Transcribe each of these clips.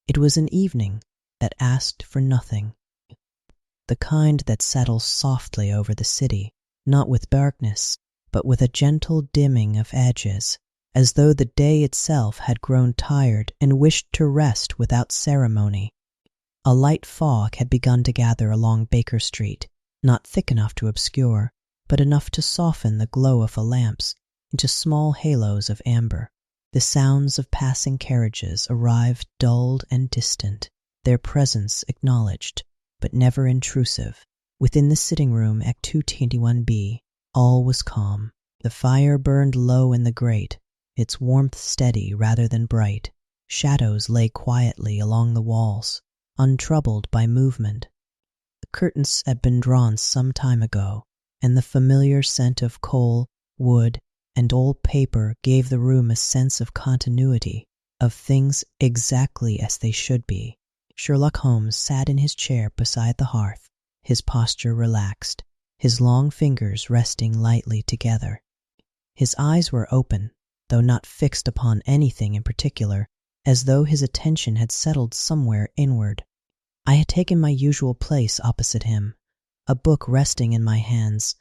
It was an evening that asked for nothing, the kind that settles softly over the city, not with darkness, but with a gentle dimming of edges, as though the day itself had grown tired and wished to rest without ceremony. A light fog had begun to gather along Baker Street, not thick enough to obscure, but enough to soften the glow of the lamps into small halos of amber. The sounds of passing carriages arrived dulled and distant, their presence acknowledged, but never intrusive. Within the sitting room at 221B, all was calm. The fire burned low in the grate, its warmth steady rather than bright. Shadows lay quietly along the walls, untroubled by movement. The curtains had been drawn some time ago, and the familiar scent of coal, wood, and old paper gave the room a sense of continuity, of things exactly as they should be. Sherlock Holmes sat in his chair beside the hearth, his posture relaxed, his long fingers resting lightly together. His eyes were open, though not fixed upon anything in particular, as though his attention had settled somewhere inward. I had taken my usual place opposite him, a book resting in my hands,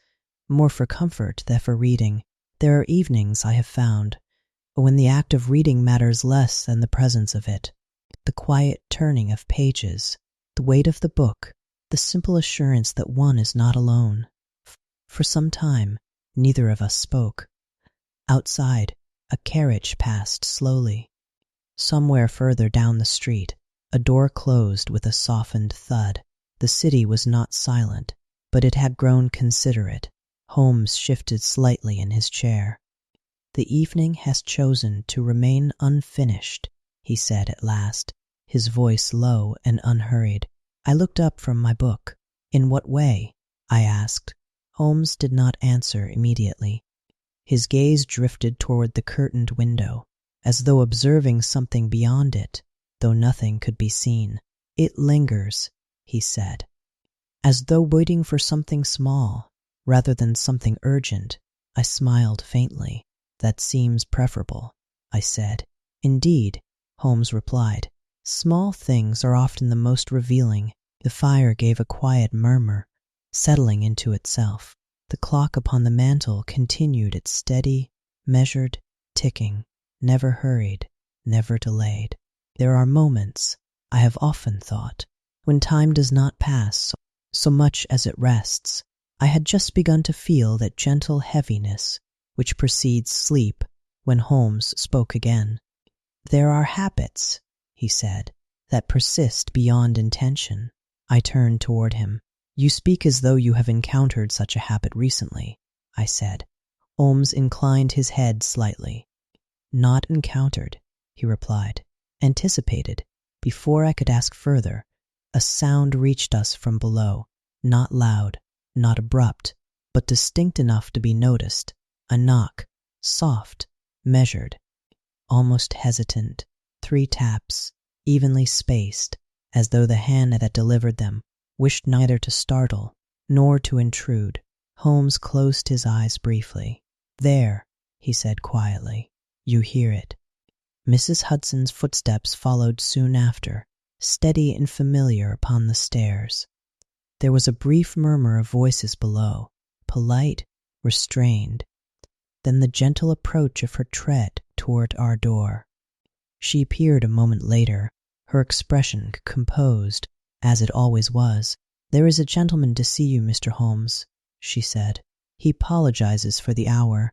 more for comfort than for reading. There are evenings, I have found, when the act of reading matters less than the presence of it. The quiet turning of pages, the weight of the book, the simple assurance that one is not alone. For some time, neither of us spoke. Outside, a carriage passed slowly. Somewhere further down the street, a door closed with a softened thud. The city was not silent, but it had grown considerate. Holmes shifted slightly in his chair. "The evening has chosen to remain unfinished," he said at last, his voice low and unhurried. I looked up from my book. "In what way?" I asked. Holmes did not answer immediately. His gaze drifted toward the curtained window, as though observing something beyond it, though nothing could be seen. "It lingers," he said, "as though waiting for something small, rather than something urgent." I smiled faintly. "That seems preferable," I said. "Indeed," Holmes replied, "small things are often the most revealing." The fire gave a quiet murmur, settling into itself. The clock upon the mantel continued its steady, measured ticking, never hurried, never delayed. There are moments, I have often thought, when time does not pass so much as it rests. I had just begun to feel that gentle heaviness which precedes sleep when Holmes spoke again. "There are habits," he said, "that persist beyond intention." I turned toward him. "You speak as though you have encountered such a habit recently," I said. Holmes inclined his head slightly. "Not encountered," he replied. "Anticipated." Before I could ask further, a sound reached us from below, not loud, not abrupt, but distinct enough to be noticed. A knock, soft, measured, almost hesitant. 3 taps, evenly spaced, as though the hand that delivered them wished neither to startle nor to intrude. Holmes closed his eyes briefly. "There," he said quietly. "You hear it." Mrs. Hudson's footsteps followed soon after, steady and familiar upon the stairs. There was a brief murmur of voices below, polite, restrained, then the gentle approach of her tread toward our door. She appeared a moment later, her expression composed, as it always was. "There is a gentleman to see you, Mr. Holmes," she said. "He apologizes for the hour."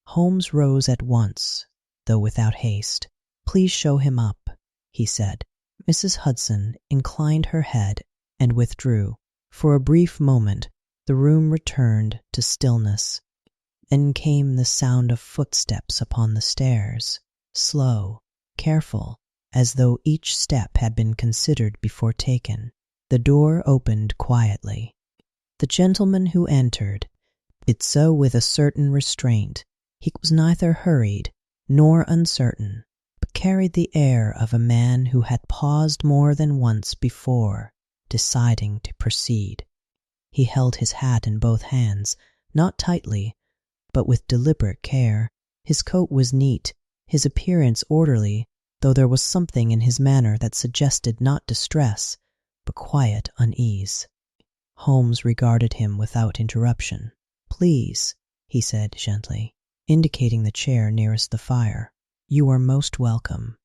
Holmes rose at once, though without haste. "Please show him up," he said. Mrs. Hudson inclined her head and withdrew. For a brief moment, the room returned to stillness. Then came the sound of footsteps upon the stairs, slow, careful, as though each step had been considered before taken. The door opened quietly. The gentleman who entered did so with a certain restraint. He was neither hurried nor uncertain, but carried the air of a man who had paused more than once before, deciding to proceed. He held his hat in both hands, not tightly, but with deliberate care. His coat was neat, his appearance orderly, though there was something in his manner that suggested not distress, but quiet unease. Holmes regarded him without interruption. "Please," he said gently, indicating the chair nearest the fire. "You are most welcome."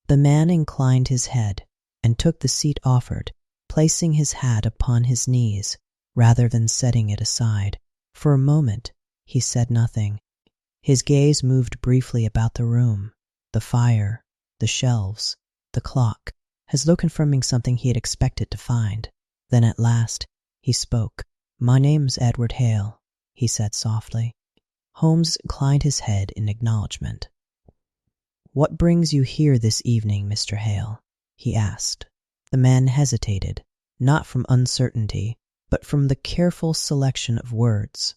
The man inclined his head and took the seat offered, placing his hat upon his knees rather than setting it aside. For a moment he said nothing. His gaze moved briefly about the room, the fire, the shelves, the clock, as though confirming something he had expected to find. Then at last he spoke. "My name's Edward Hale," he said softly. Holmes inclined his head in acknowledgement. "What brings you here this evening, Mr. Hale?" he asked. The man hesitated, not from uncertainty, but from the careful selection of words.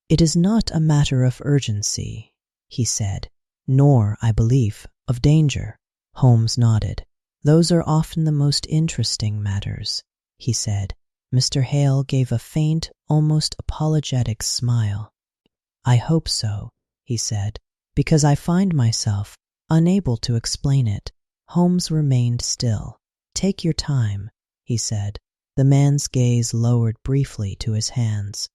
"It is not a matter of urgency," he said, "nor, I believe, of danger." Holmes nodded. "Those are often the most interesting matters," he said. Mr. Hale gave a faint, almost apologetic smile. "I hope so," he said, "because I find myself unable to explain it." Holmes remained still. "Take your time," he said. The man's gaze lowered briefly to his hands.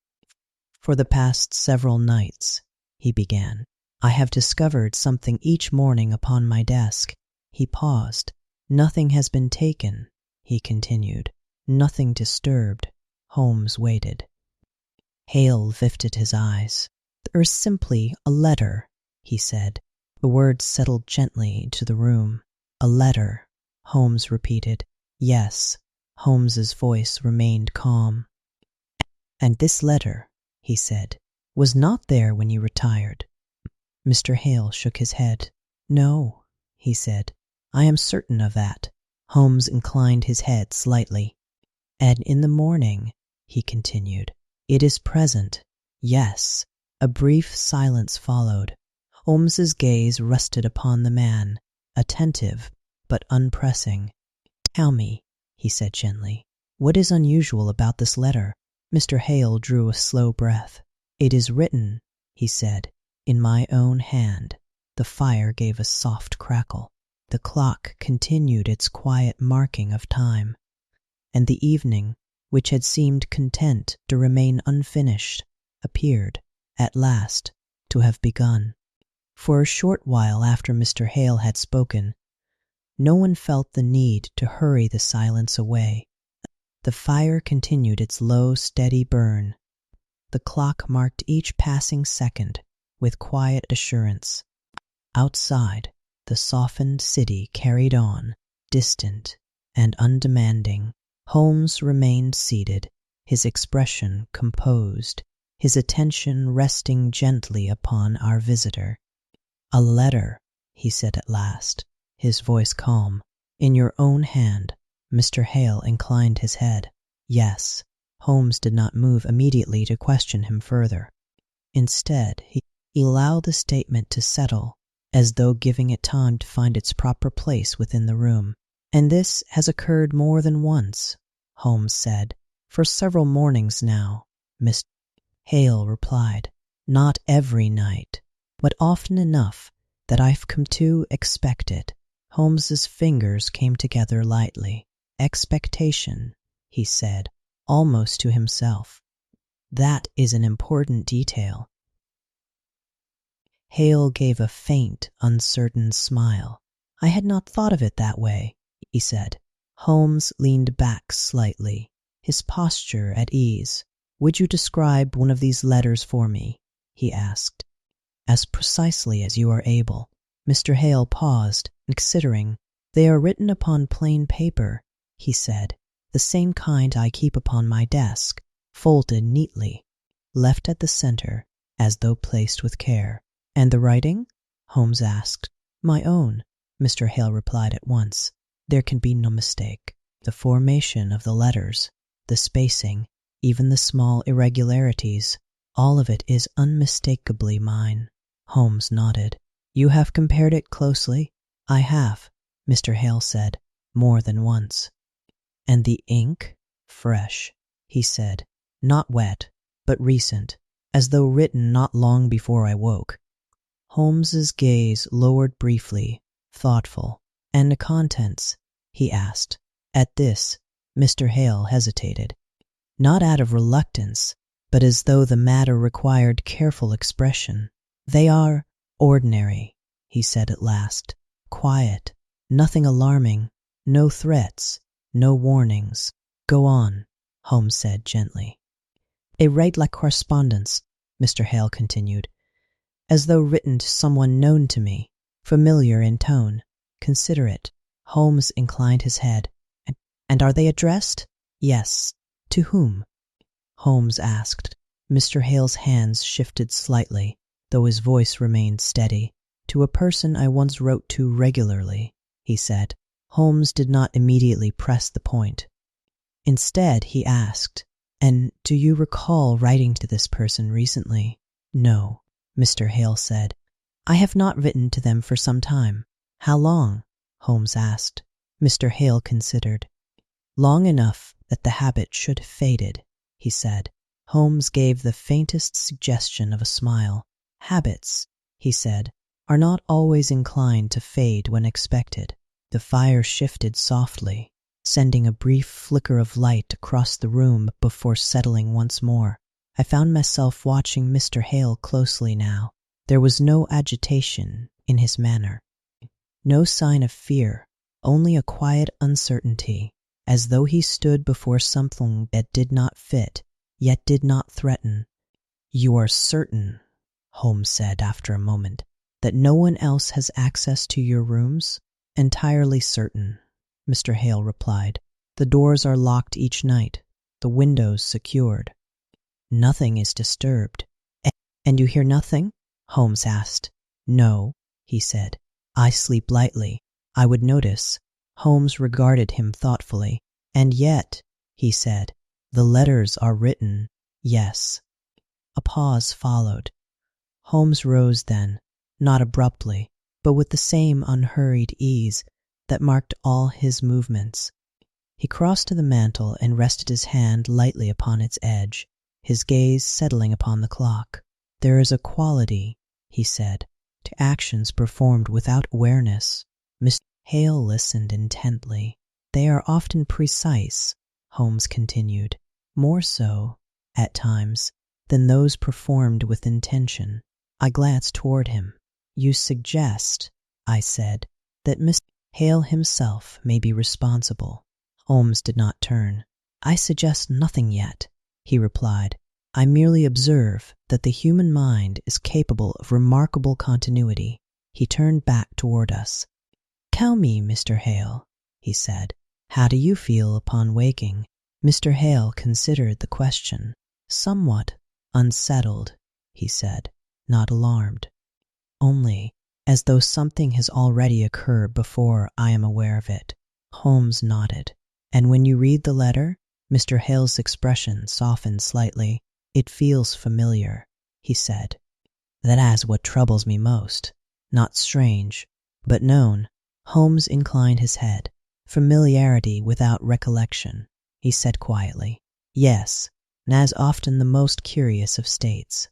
"For the past several nights," he began, "I have discovered something each morning upon my desk." He paused. "Nothing has been taken," he continued. "Nothing disturbed." Holmes waited. Hale lifted his eyes. "There is simply a letter," he said. The words settled gently into the room. "A letter," Holmes repeated. "Yes." Holmes's voice remained calm. "And this letter," he said, "was not there when you retired." Mr. Hale shook his head. "No," he said, "I am certain of that." Holmes inclined his head slightly. "And in the morning," he continued, "it is present." "Yes." A brief silence followed. Holmes's gaze rested upon the man, attentive but unpressing. "Tell me," he said gently, "what is unusual about this letter?" Mr. Hale drew a slow breath. "It is written," he said, "in my own hand." The fire gave a soft crackle. The clock continued its quiet marking of time, and the evening, which had seemed content to remain unfinished, appeared, at last, to have begun. For a short while after Mr. Hale had spoken, no one felt the need to hurry the silence away. The fire continued its low, steady burn. The clock marked each passing second with quiet assurance. Outside, the softened city carried on, distant and undemanding. Holmes remained seated, his expression composed, his attention resting gently upon our visitor. "A letter," he said at last, his voice calm. "In your own hand." Mr. Hale inclined his head. "Yes." Holmes did not move immediately to question him further. Instead, he allowed the statement to settle, as though giving it time to find its proper place within the room. "And this has occurred more than once," Holmes said. "For several mornings now." Mr. Hale replied, "Not every night, but often enough that I've come to expect it." Holmes's fingers came together lightly. "Expectation," he said, almost to himself. "That is an important detail." Hale gave a faint, uncertain smile. "I had not thought of it that way," he said. Holmes leaned back slightly, his posture at ease. "Would you describe one of these letters for me?" he asked. "As precisely as you are able." Mr. Hale paused, considering. "They are written upon plain paper," he said, "the same kind I keep upon my desk, folded neatly, left at the center, as though placed with care." "And the writing?" Holmes asked. "My own," Mr. Hale replied at once. "There can be no mistake. The formation of the letters, the spacing, even the small irregularities, all of it is unmistakably mine." Holmes nodded. "You have compared it closely?" "I have," Mr. Hale said, "more than once." "And the ink?" "Fresh," he said. "Not wet, but recent, as though written not long before I woke." Holmes's gaze lowered briefly, thoughtful. "And the contents?" he asked. At this, Mr. Hale hesitated, not out of reluctance, but as though the matter required careful expression. "They are ordinary," he said at last. "Quiet, nothing alarming, no threats, no warnings." "Go on," Holmes said gently. "I write like correspondence," Mr. Hale continued, "as though written to someone known to me, familiar in tone, considerate." Holmes inclined his head. "And are they addressed?" "Yes." "To whom?" Holmes asked. Mr. Hale's hands shifted slightly, though his voice remained steady. "To a person I once wrote to regularly," he said. Holmes did not immediately press the point. Instead, he asked, "And do you recall writing to this person recently?" "No," Mr. Hale said. "I have not written to them for some time." "How long?" Holmes asked. Mr. Hale considered. "Long enough that the habit should have faded," he said. Holmes gave the faintest suggestion of a smile. "Habits," he said, "are not always inclined to fade when expected." The fire shifted softly, sending a brief flicker of light across the room before settling once more. I found myself watching Mr. Hale closely now. There was no agitation in his manner, no sign of fear, only a quiet uncertainty, as though he stood before something that did not fit, yet did not threaten. "You are certain," Holmes said after a moment, "that no one else has access to your rooms?" "Entirely certain," Mr. Hale replied. "The doors are locked each night, the windows secured. Nothing is disturbed." "And you hear nothing?" Holmes asked. "No," he said. "I sleep lightly. I would notice." Holmes regarded him thoughtfully. "And yet," he said, "the letters are written." "Yes." A pause followed. Holmes rose then, not abruptly, but with the same unhurried ease that marked all his movements. He crossed to the mantel and rested his hand lightly upon its edge, his gaze settling upon the clock. "There is a quality," he said, "to actions performed without awareness." Mr. Hale listened intently. "They are often precise," Holmes continued, "more so, at times, than those performed with intention." I glanced toward him. "You suggest," I said, "that Mr. Hale himself may be responsible." Holmes did not turn. "I suggest nothing yet," he replied. "I merely observe that the human mind is capable of remarkable continuity." He turned back toward us. "Tell me, Mr. Hale," he said, "how do you feel upon waking?" Mr. Hale considered the question. "Somewhat unsettled," he said, "not alarmed. Only as though something has already occurred before I am aware of it." Holmes nodded. "And when you read the letter?" Mr. Hale's expression softened slightly. "It feels familiar," he said. "That is what troubles me most. Not strange, but known." Holmes inclined his head. "Familiarity without recollection," he said quietly. "Yes, and as often the most curious of states."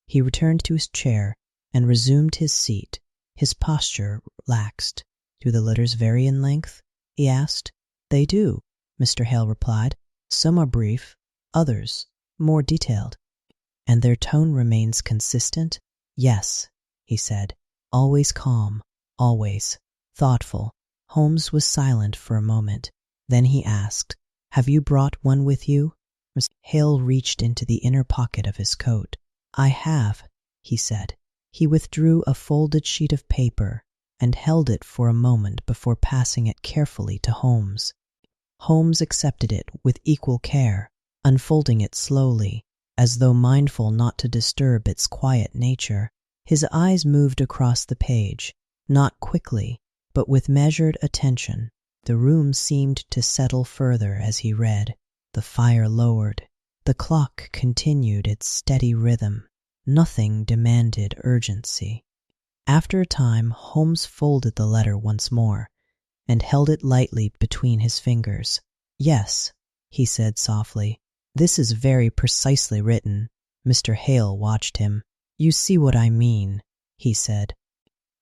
He returned to his chair and resumed his seat. His posture relaxed. "Do the letters vary in length?" he asked. "They do," Mr. Hale replied. "Some are brief, others more detailed." "And their tone remains consistent?" "Yes," he said. "Always calm, always thoughtful." Holmes was silent for a moment. Then he asked, "Have you brought one with you?" Mr. Hale reached into the inner pocket of his coat. "I have," he said. He withdrew a folded sheet of paper and held it for a moment before passing it carefully to Holmes. Holmes accepted it with equal care, unfolding it slowly, as though mindful not to disturb its quiet nature. His eyes moved across the page, not quickly, but with measured attention. The room seemed to settle further as he read. The fire lowered. The clock continued its steady rhythm. Nothing demanded urgency. After a time, Holmes folded the letter once more and held it lightly between his fingers. "Yes," he said softly, "this is very precisely written." Mr. Hale watched him. "You see what I mean," he said.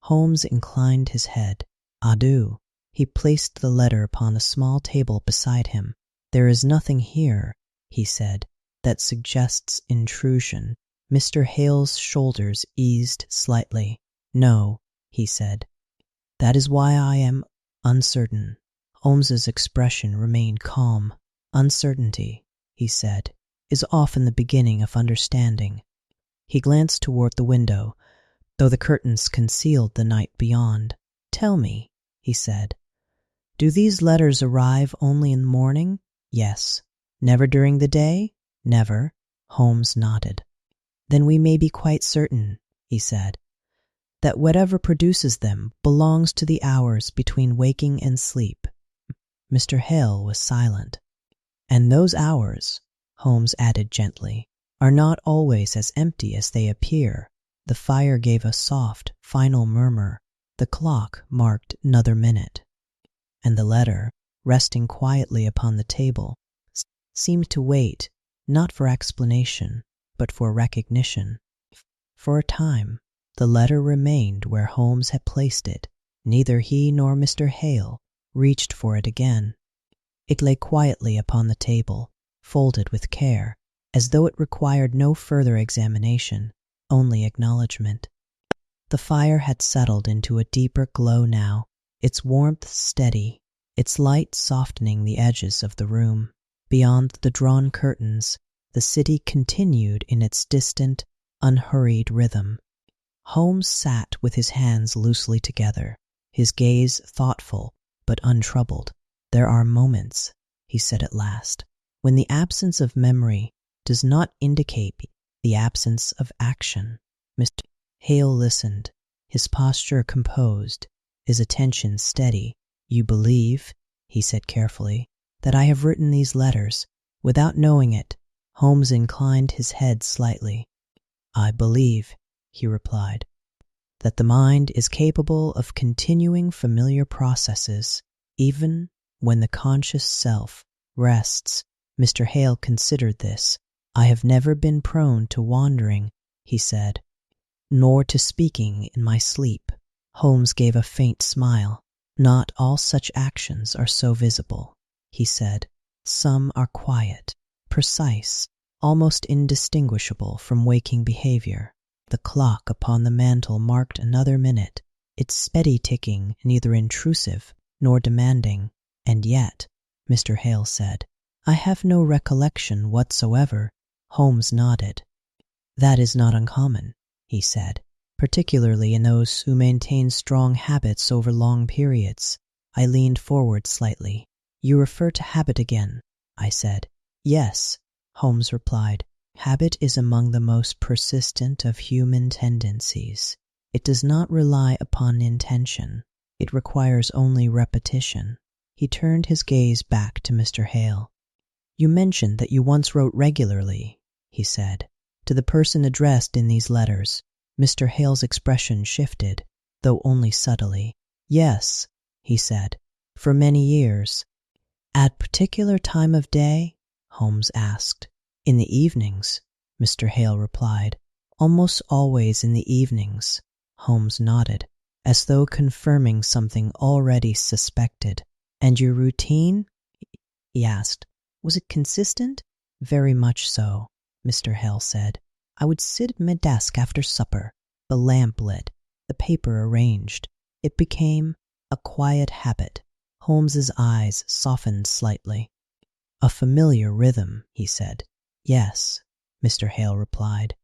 Holmes inclined his head. "I do." He placed the letter upon a small table beside him. "There is nothing here," he said, "that suggests intrusion." Mr. Hale's shoulders eased slightly. "No," he said. "That is why I am uncertain." Holmes's expression remained calm. "Uncertainty," he said, "is often the beginning of understanding." He glanced toward the window, though the curtains concealed the night beyond. "Tell me," he said, "do these letters arrive only in the morning?" "Yes." "Never during the day?" "Never." Holmes nodded. "Then we may be quite certain," he said, "that whatever produces them belongs to the hours between waking and sleep." Mr. Hale was silent. "And those hours," Holmes added gently, "are not always as empty as they appear." The fire gave a soft, final murmur. The clock marked another minute. And the letter, resting quietly upon the table, seemed to wait, not for explanation, but for recognition. For a time, the letter remained where Holmes had placed it. Neither he nor Mr. Hale reached for it again. It lay quietly upon the table, folded with care, as though it required no further examination, only acknowledgement. The fire had settled into a deeper glow now, its warmth steady, its light softening the edges of the room. Beyond the drawn curtains, the city continued in its distant, unhurried rhythm. Holmes sat with his hands loosely together, his gaze thoughtful but untroubled. "There are moments," he said at last, "when the absence of memory does not indicate the absence of action." Mr. Hale listened, his posture composed, his attention steady. "You believe," he said carefully, "that I have written these letters without knowing it?" Holmes inclined his head slightly. "I believe," he replied, "that the mind is capable of continuing familiar processes, even when the conscious self rests." Mr. Hale considered this. "I have never been prone to wandering," he said, "nor to speaking in my sleep." Holmes gave a faint smile. "Not all such actions are so visible," he said. "Some are quiet, precise, almost indistinguishable from waking behavior." The clock upon the mantel marked another minute, its steady ticking neither intrusive nor demanding. "And yet," Mr. Hale said, "I have no recollection whatsoever." Holmes nodded. "That is not uncommon," he said, "particularly in those who maintain strong habits over long periods." I leaned forward slightly. "You refer to habit again," I said. "Yes," Holmes replied. "Habit is among the most persistent of human tendencies. It does not rely upon intention. It requires only repetition." He turned his gaze back to Mr. Hale. "You mentioned that you once wrote regularly," he said, "to the person addressed in these letters." Mr. Hale's expression shifted, though only subtly. "Yes," he said, "for many years." "At particular time of day?" Holmes asked. "In the evenings," Mr. Hale replied. "Almost always in the evenings." Holmes nodded, as though confirming something already suspected. "And your routine?" he asked. "Was it consistent?" "Very much so," Mr. Hale said. "I would sit at my desk after supper, the lamp lit, the paper arranged. It became a quiet habit." Holmes's eyes softened slightly. "A familiar rhythm," he said. "Yes," Mr. Hale replied.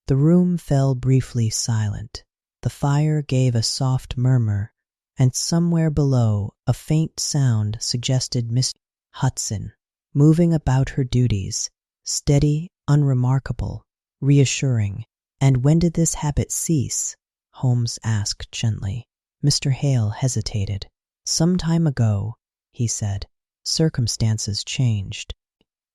The room fell briefly silent. The fire gave a soft murmur, and somewhere below a faint sound suggested Miss Hudson moving about her duties, steady, unremarkable, reassuring. "And when did this habit cease?" Holmes asked gently. Mr. Hale hesitated. "Some time ago," he said. "Circumstances changed."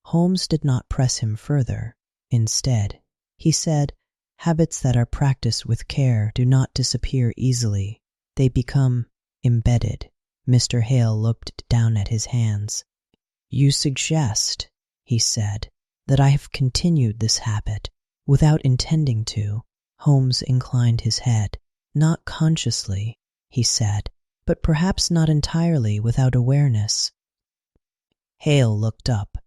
Holmes did not press him further. Instead, he said, "Habits that are practiced with care do not disappear easily. They become embedded." Mr. Hale looked down at his hands. "You suggest," he said, "that I have continued this habit without intending to." Holmes inclined his head. "Not consciously," he said. but perhaps not entirely without awareness. Hale looked up.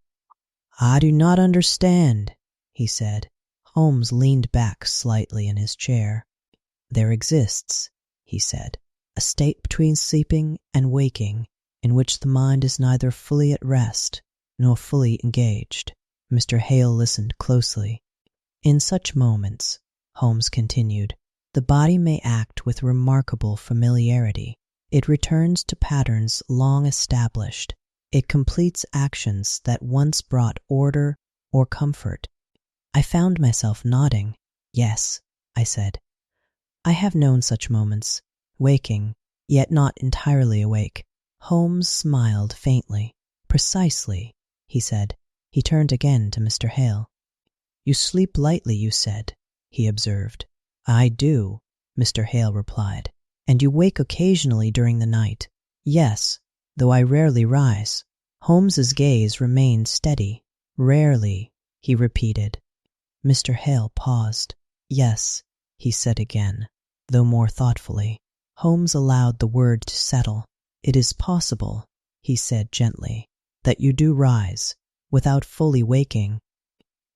"I do not understand," he said. Holmes leaned back slightly in his chair. "There exists," he said, "a state between sleeping and waking in which the mind is neither fully at rest nor fully engaged." Mr. Hale listened closely. "In such moments," Holmes continued, "the body may act with remarkable familiarity. It returns to patterns long established. It completes actions that once brought order or comfort." I found myself nodding. "Yes," I said. "I have known such moments, waking, yet not entirely awake." Holmes smiled faintly. "Precisely," he said. He turned again to Mr. Hale. "You sleep lightly, you said," he observed. "I do," Mr. Hale replied. "And you wake occasionally during the night." "Yes, though I rarely rise." Holmes's gaze remained steady. "Rarely," he repeated. Mr. Hale paused. "Yes," he said again, though more thoughtfully. Holmes allowed the word to settle. "It is possible," he said gently, "that you do rise, without fully waking."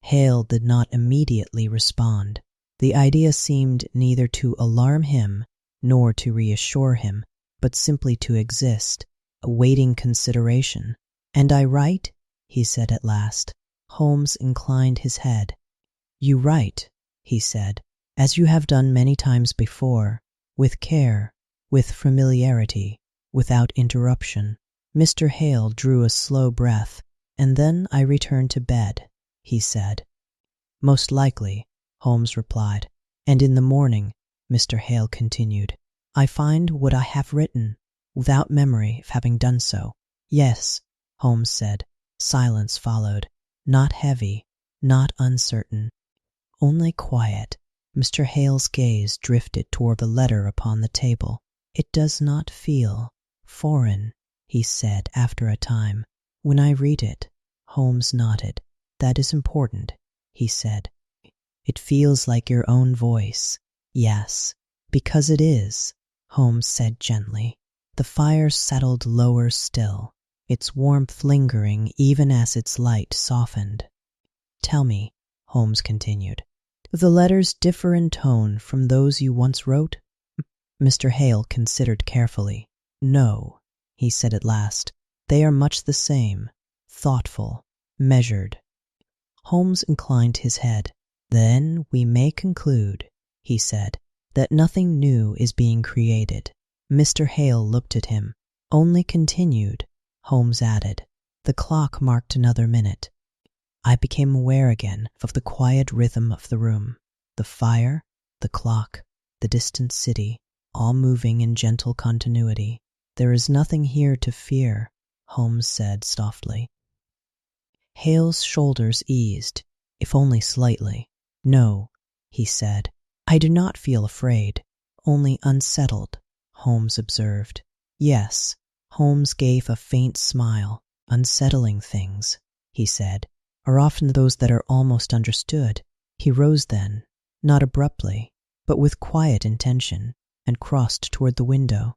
Hale did not immediately respond. The idea seemed neither to alarm him nor to reassure him, but simply to exist, awaiting consideration. "And I write?" he said at last. Holmes inclined his head. "You write," he said, "as you have done many times before, with care, with familiarity, without interruption." Mr. Hale drew a slow breath. "And then I return to bed," he said. "Most likely," Holmes replied. "And in the morning," Mr. Hale continued, "I find what I have written, without memory of having done so." "Yes," Holmes said. Silence followed. Not heavy, not uncertain, only quiet. Mr. Hale's gaze drifted toward the letter upon the table. "It does not feel foreign," he said after a time. "When I read it." Holmes nodded. "That is important," he said. "It feels like your own voice." "Yes, because it is," Holmes said gently. The fire settled lower still, its warmth lingering even as its light softened. "Tell me," Holmes continued, "do the letters differ in tone from those you once wrote?" Mr. Hale considered carefully. "No," he said at last. "They are much the same, thoughtful, measured." Holmes inclined his head. "Then we may conclude," he said, "that nothing new is being created." Mr. Hale looked at him. "Only continued," Holmes added. The clock marked another minute. I became aware again of the quiet rhythm of the room, the fire, the clock, the distant city, all moving in gentle continuity. "There is nothing here to fear," Holmes said softly. Hale's shoulders eased, if only slightly. "No," he said, "I do not feel afraid, only unsettled," Holmes observed. "Yes," Holmes gave a faint smile. "Unsettling things," he said, "are often those that are almost understood." He rose then, not abruptly, but with quiet intention, and crossed toward the window.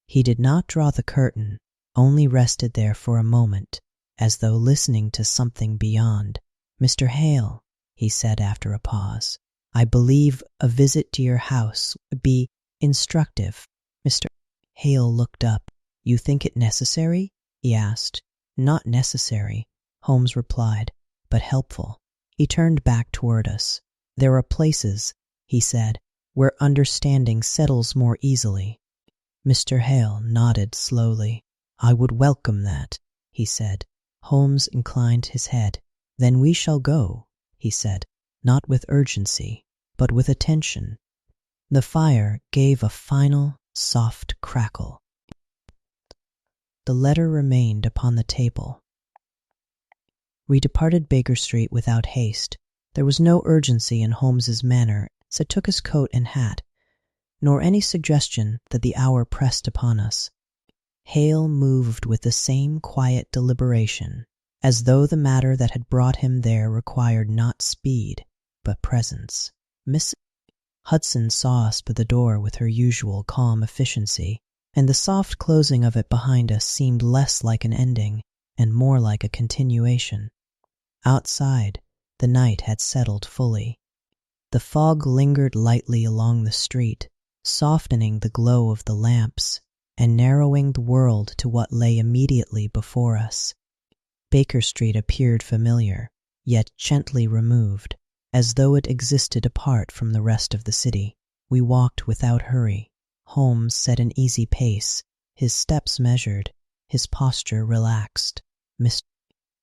He did not draw the curtain, only rested there for a moment, as though listening to something beyond. "Mr. Hale," he said after a pause, "I believe a visit to your house would be instructive." Mr. Hale looked up. "You think it necessary?" he asked. "Not necessary," Holmes replied, "but helpful." He turned back toward us. "There are places," he said, "where understanding settles more easily." Mr. Hale nodded slowly. "I would welcome that," he said. Holmes inclined his head. "Then we shall go," he said, not with urgency, but with attention. The fire gave a final, soft crackle. The letter remained upon the table. We departed Baker Street without haste. There was no urgency in Holmes's manner as he took his coat and hat, nor any suggestion that the hour pressed upon us. Hale moved with the same quiet deliberation, as though the matter that had brought him there required not speed, but presence. Miss Hudson saw us by the door with her usual calm efficiency. and the soft closing of it behind us seemed less like an ending and more like a continuation. Outside, the night had settled fully. The fog lingered lightly along the street, softening the glow of the lamps and narrowing the world to what lay immediately before us. Baker Street appeared familiar, yet gently removed, as though it existed apart from the rest of the city. We walked without hurry. Holmes set an easy pace, his steps measured, his posture relaxed. Mr.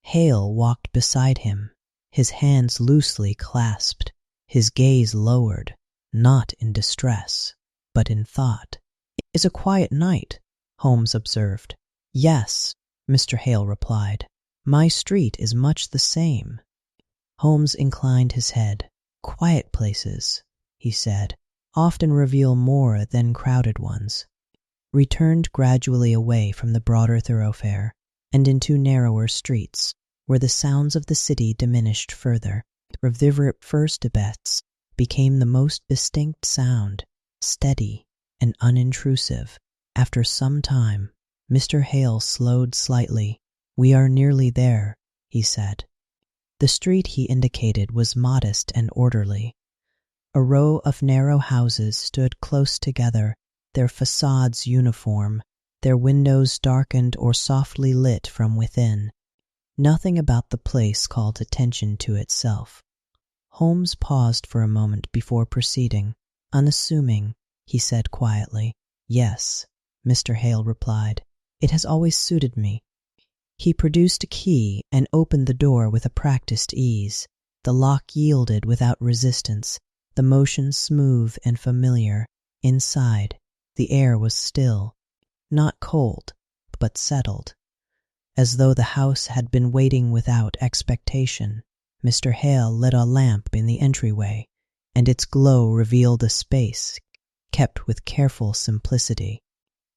Hale walked beside him, his hands loosely clasped, his gaze lowered, not in distress, but in thought. "It's a quiet night," Holmes observed. "Yes," Mr. Hale replied. "My street is much the same." Holmes inclined his head. "Quiet places," he said, "often reveal more than crowded ones." We turned gradually away from the broader thoroughfare and into narrower streets, where the sounds of the city diminished further. Reverberant first debats became the most distinct sound, steady and unintrusive. After some time, Mr. Hale slowed slightly. "We are nearly there," he said. The street he indicated was modest and orderly. A row of narrow houses stood close together, their facades uniform, their windows darkened or softly lit from within. Nothing about the place called attention to itself. Holmes paused for a moment before proceeding. "Unassuming," he said quietly. "Yes," Mr. Hale replied. "It has always suited me." He produced a key and opened the door with a practiced ease. The lock yielded without resistance, the motion smooth and familiar. Inside, the air was still, not cold, but settled, as though the house had been waiting without expectation. Mr. Hale lit a lamp in the entryway, and its glow revealed a space kept with careful simplicity.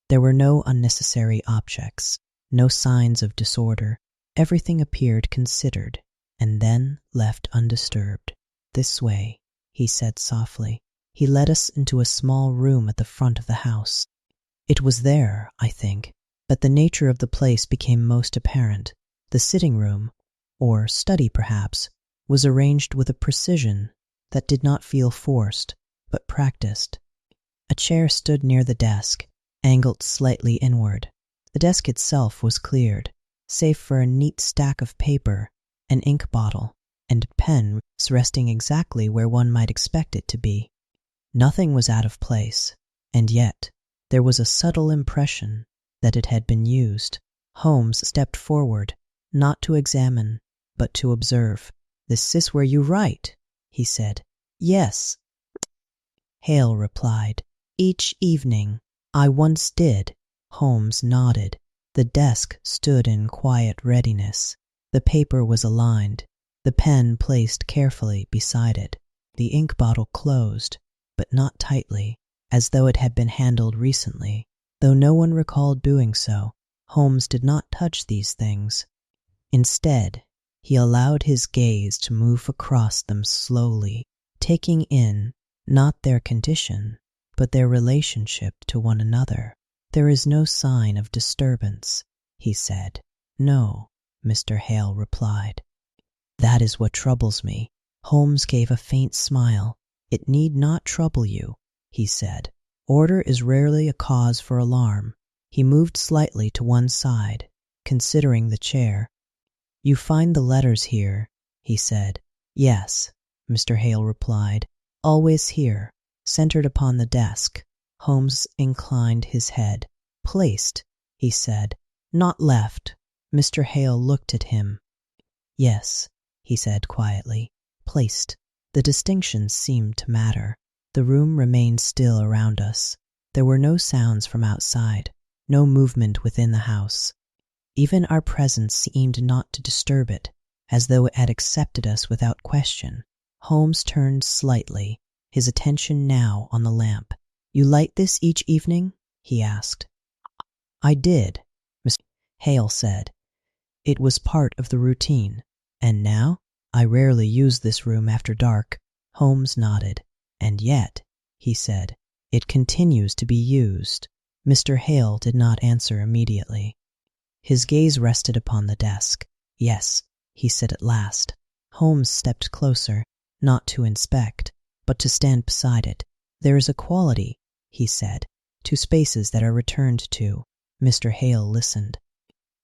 There were no unnecessary objects, no signs of disorder. Everything appeared considered and then left undisturbed. "This way," he said softly. He led us into a small room at the front of the house. It was there, I think, that the nature of the place became most apparent. The sitting room, or study perhaps, was arranged with a precision that did not feel forced, but practiced. A chair stood near the desk, angled slightly inward. The desk itself was cleared, save for a neat stack of paper, an ink bottle, and a pen resting exactly where one might expect it to be. Nothing was out of place, and yet there was a subtle impression that it had been used. Holmes stepped forward, not to examine, but to observe. "This is where you write," he said. "Yes," Hale replied. "Each evening. I once did." Holmes nodded. The desk stood in quiet readiness. The paper was aligned, the pen placed carefully beside it, the ink bottle closed, but not tightly, as though it had been handled recently. Though no one recalled doing so, Holmes did not touch these things. Instead, he allowed his gaze to move across them slowly, taking in not their condition, but their relationship to one another. "There is no sign of disturbance," he said. "No," Mr. Hale replied. "That is what troubles me." Holmes gave a faint smile. "It need not trouble you," he said. "Order is rarely a cause for alarm." He moved slightly to one side, considering the chair. "You find the letters here," he said. "Yes," Mr. Hale replied. "Always here, centered upon the desk." Holmes inclined his head. "Placed," he said, "not left." Mr. Hale looked at him. "Yes," he said quietly, "placed." The distinction seemed to matter. The room remained still around us. There were no sounds from outside, no movement within the house. Even our presence seemed not to disturb it, as though it had accepted us without question. Holmes turned slightly, his attention now on the lamp. "You light this each evening?" he asked. "I did," Mr. Hale said. "It was part of the routine. And now? I rarely use this room after dark." Holmes nodded. "And yet," he said, "it continues to be used." Mr. Hale did not answer immediately. His gaze rested upon the desk. "Yes," he said at last. Holmes stepped closer, not to inspect, but to stand beside it. "There is a quality," he said, "to spaces that are returned to." Mr. Hale listened.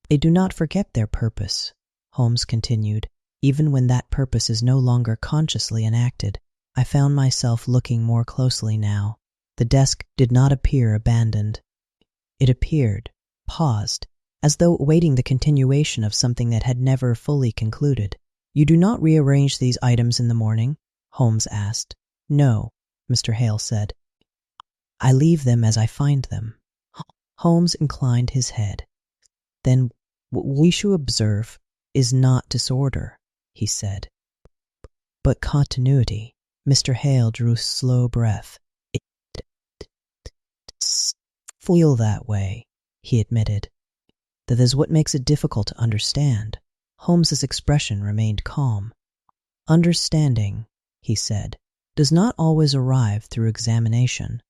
"They do not forget their purpose," Holmes continued, "even when that purpose is no longer consciously enacted." I found myself looking more closely now. The desk did not appear abandoned. It appeared paused, as though awaiting the continuation of something that had never fully concluded. "You do not rearrange these items in the morning?" Holmes asked. "No," Mr. Hale said. "I leave them as I find them." Holmes inclined his head. "Then what we should observe is not disorder," he said, "but continuity." Mr. Hale drew a slow breath. "It's feel that way," he admitted. "That is what makes it difficult to understand." Holmes's expression remained calm. "Understanding," he said, "does not always arrive through examination."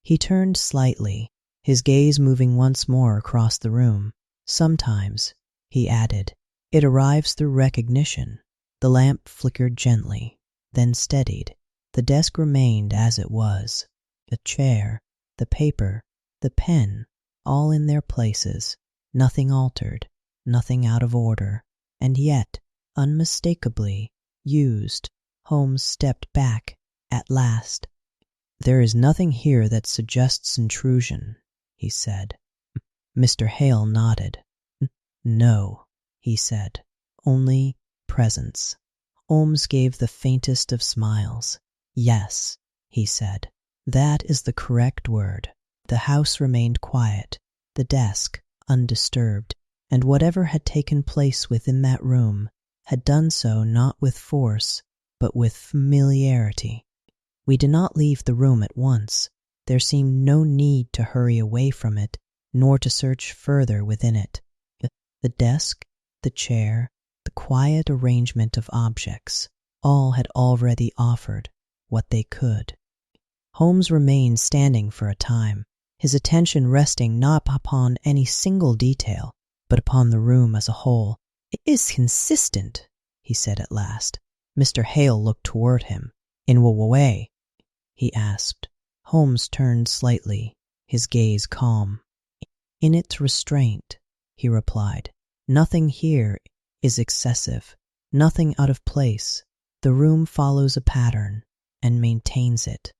He turned slightly, his gaze moving once more across the room. "Sometimes," he added, "it arrives through recognition." The lamp flickered gently, then steadied. The desk remained as it was. The chair, the paper, the pen, all in their places, nothing altered, nothing out of order, and yet, unmistakably, used. Holmes stepped back at last. "There is nothing here that suggests intrusion," he said. Mr. Hale nodded. "No," he said, "only presence." Holmes gave the faintest of smiles. "Yes," he said, "that is the correct word." The house remained quiet, the desk undisturbed, and whatever had taken place within that room had done so not with force, but with familiarity. We did not leave the room at once. There seemed no need to hurry away from it, nor to search further within it. The desk, the chair, the quiet arrangement of objects, all had already offered what they could. Holmes remained standing for a time, his attention resting not upon any single detail, but upon the room as a whole. "It is consistent," he said at last. Mr. Hale looked toward him. "In what way?" he asked. Holmes turned slightly, his gaze calm. "In its restraint," he replied. "Nothing here is excessive, nothing out of place. The room follows a pattern and maintains it."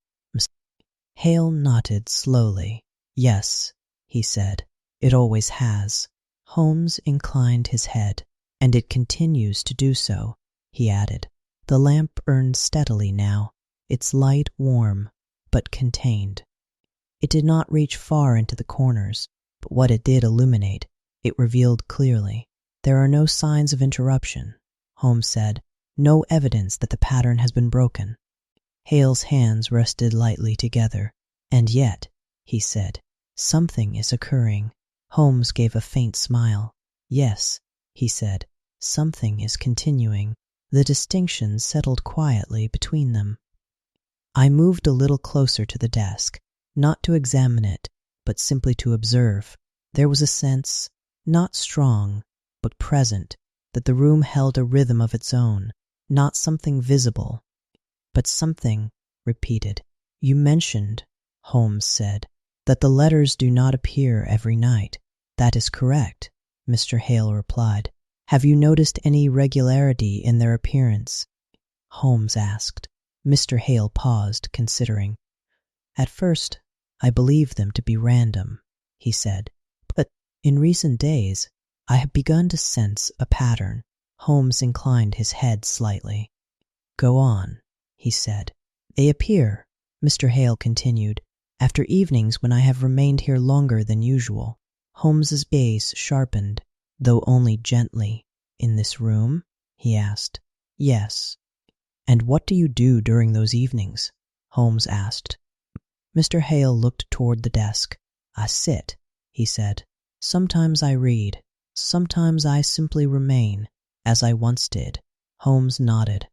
Hale nodded slowly. "Yes," he said, "it always has." Holmes inclined his head. "And it continues to do so," he added. The lamp burned steadily now, its light warm, but contained. It did not reach far into the corners, but what it did illuminate, it revealed clearly. "There are no signs of interruption," Holmes said, "no evidence that the pattern has been broken." Hale's hands rested lightly together. "And yet," he said, "something is occurring." Holmes gave a faint smile. "Yes," he said, "something is continuing." The distinction settled quietly between them. I moved a little closer to the desk, not to examine it, but simply to observe. There was a sense, not strong, but present, that the room held a rhythm of its own, not something visible, but something repeated. "You mentioned," Holmes said, "that the letters do not appear every night." "That is correct," Mr. Hale replied. "Have you noticed any regularity in their appearance?" Holmes asked. Mr. Hale paused, considering. "At first, I believed them to be random," he said, "but in recent days, I have begun to sense a pattern." Holmes inclined his head slightly. "Go on," he said. "They appear," Mr. Hale continued, "after evenings when I have remained here longer than usual." Holmes's gaze sharpened, though only gently. "In this room?" he asked. "Yes." "And what do you do during those evenings?" Holmes asked. Mr. Hale looked toward the desk. "I sit," he said. "Sometimes I read. Sometimes I simply remain, as I once did." Holmes nodded.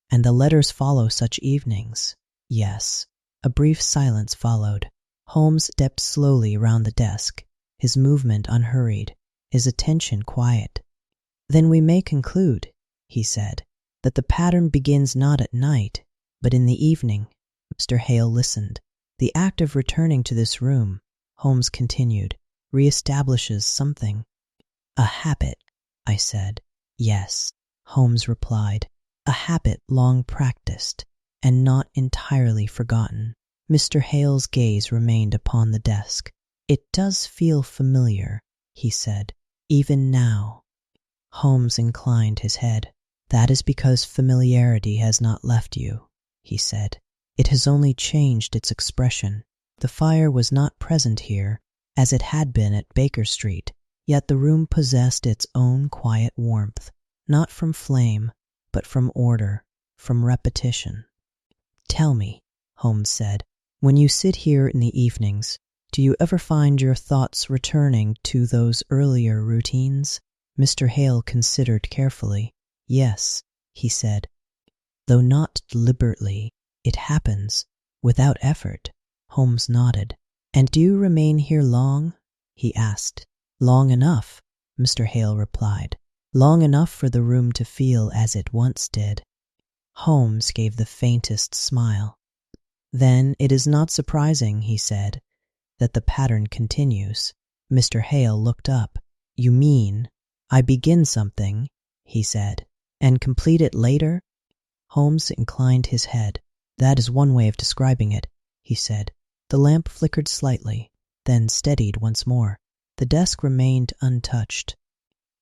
"And the letters follow such evenings?" "Yes." A brief silence followed. Holmes stepped slowly round the desk, his movement unhurried, his attention quiet. "Then we may conclude," he said, "that the pattern begins not at night, but in the evening." Mr. Hale listened. "The act of returning to this room," Holmes continued, "reestablishes something." "A habit," I said. "Yes," Holmes replied, "a habit long practiced and not entirely forgotten." Mr. Hale's gaze remained upon the desk. "It does feel familiar," he said, "even now." Holmes inclined his head. "That is because familiarity has not left you," he said. "It has only changed its expression. The fire was not present here, as it had been at Baker Street, yet the room possessed its own quiet warmth, not from flame, but from order, from repetition." "Tell me," Holmes said, "when you sit here in the evenings, do you ever find your thoughts returning to those earlier routines?" Mr. Hale considered carefully. "Yes," he said, "though not deliberately. It happens without effort." Holmes nodded. "And do you remain here long?" he asked. "Long enough," Mr. Hale replied. "Long enough for the room to feel as it once did." Holmes gave the faintest smile. "Then it is not surprising," he said, "that the pattern continues." Mr. Hale looked up. "You mean, I begin something," he said, "and complete it later?" Holmes inclined his head. "That is one way of describing it," he said. The lamp flickered slightly, then steadied once more. The desk remained untouched.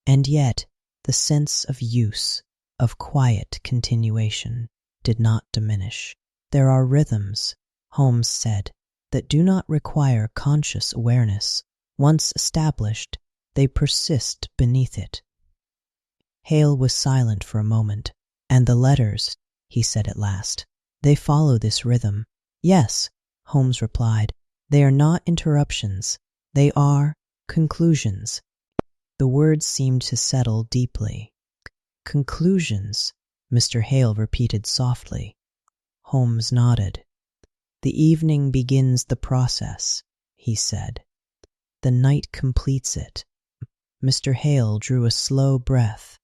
And yet the sense of use, of quiet continuation, did not diminish. "There are rhythms," Holmes said, "that do not require conscious awareness. Once established, they persist beneath it." Hale was silent for a moment. "And the letters," he said at last, "they follow this rhythm." "Yes," Holmes replied, "they are not interruptions. They are conclusions." The words seemed to settle deeply. "Conclusions," Mr. Hale repeated softly. Holmes nodded. "The evening begins the process," he said. "The night completes it." Mr. Hale drew a slow breath.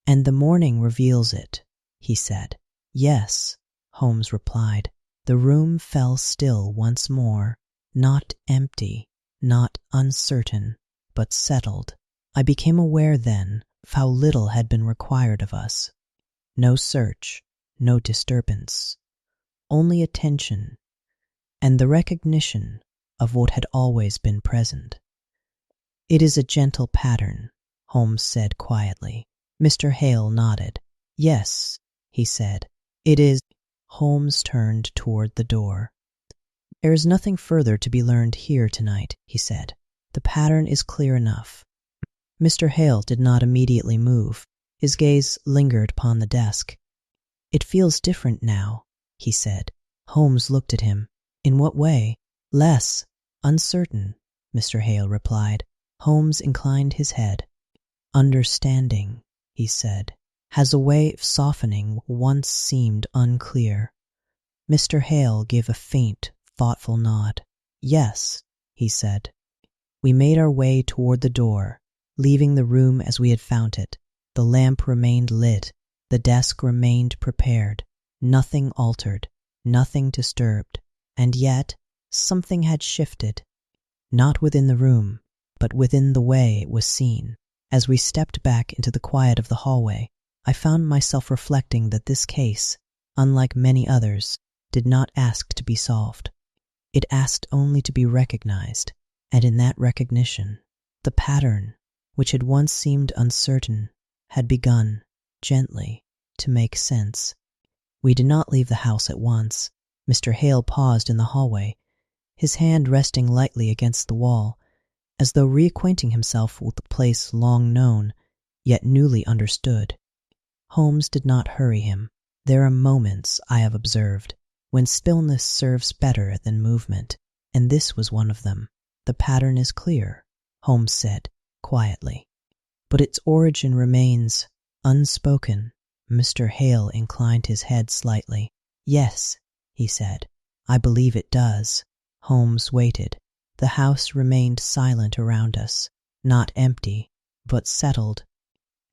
"And the morning reveals it," he said. "Yes," Holmes replied. The room fell still once more, not empty, not uncertain, but settled. I became aware then of how little had been required of us. No search, no disturbance, only attention and the recognition of what had always been present. "It is a gentle pattern," Holmes said quietly. Mr. Hale nodded. "Yes," he said, "it is." Holmes turned toward the door. "There is nothing further to be learned here tonight," he said. "The pattern is clear enough." Mr. Hale did not immediately move. His gaze lingered upon the desk. "It feels different now," he said. Holmes looked at him. "In what way?" "Less uncertain," Mr. Hale replied. Holmes inclined his head. "Understanding," he said, "has a way of softening what once seemed unclear." Mr. Hale gave a faint, thoughtful nod. "Yes," he said. We made our way toward the door, leaving the room as we had found it. The lamp remained lit, the desk remained prepared. Nothing altered, nothing disturbed, and yet something had shifted, not within the room, but within the way it was seen. As we stepped back into the quiet of the hallway, I found myself reflecting that this case, unlike many others, did not ask to be solved. It asked only to be recognized, and in that recognition, the pattern, which had once seemed uncertain, had begun, gently, to make sense. We did not leave the house at once. Mr. Hale paused in the hallway, his hand resting lightly against the wall, as though reacquainting himself with a place long known, yet newly understood. Holmes did not hurry him. There are moments, I have observed, when stillness serves better than movement, and this was one of them. "The pattern is clear," Holmes said, quietly, "but its origin remains unspoken." Mr. Hale inclined his head slightly. "Yes," he said, "I believe it does." Holmes waited. The house remained silent around us, not empty, but settled,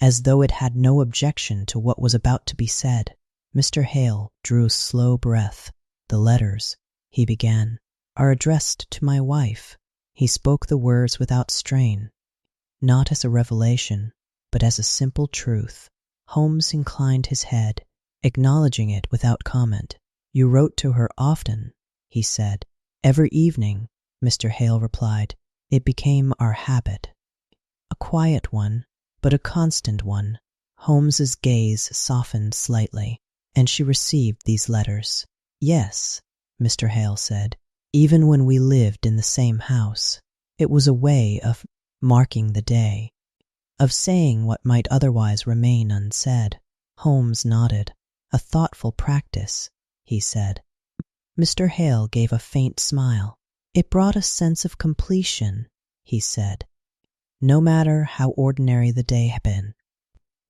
as though it had no objection to what was about to be said. Mr. Hale drew a slow breath. "The letters," he began, "are addressed to my wife." He spoke the words without strain, not as a revelation, but as a simple truth. Holmes inclined his head, acknowledging it without comment. "You wrote to her often," he said. "Every evening," Mr. Hale replied. "It became our habit." A quiet one, but a constant one. Holmes's gaze softened slightly. "And she received these letters?" "Yes," Mr. Hale said, "even when we lived in the same house. It was a way of marking the day, of saying what might otherwise remain unsaid." Holmes nodded. "A thoughtful practice," he said. Mr. Hale gave a faint smile. "It brought a sense of completion," he said, "no matter how ordinary the day had been."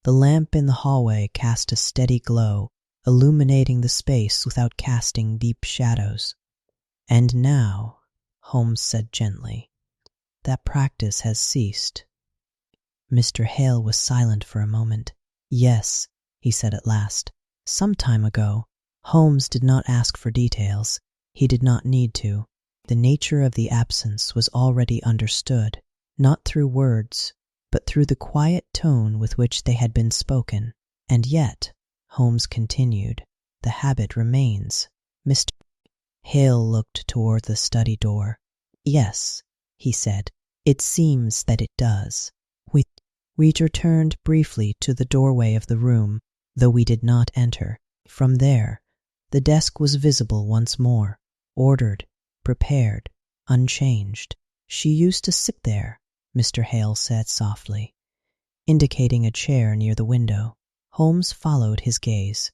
The lamp in the hallway cast a steady glow, illuminating the space without casting deep shadows. "And now," Holmes said gently, "that practice has ceased." Mr. Hale was silent for a moment. "Yes," he said at last, "some time ago." Holmes did not ask for details. He did not need to. The nature of the absence was already understood, not through words, but through the quiet tone with which they had been spoken. "And yet," Holmes continued, "the habit remains." Mr. Hale looked toward the study door. "Yes," he said, "it seems that it does." We returned briefly to the doorway of the room, though we did not enter. From there, the desk was visible once more, ordered, prepared, unchanged. "She used to sit there," Mr. Hale said softly, indicating a chair near the window. Holmes followed his gaze.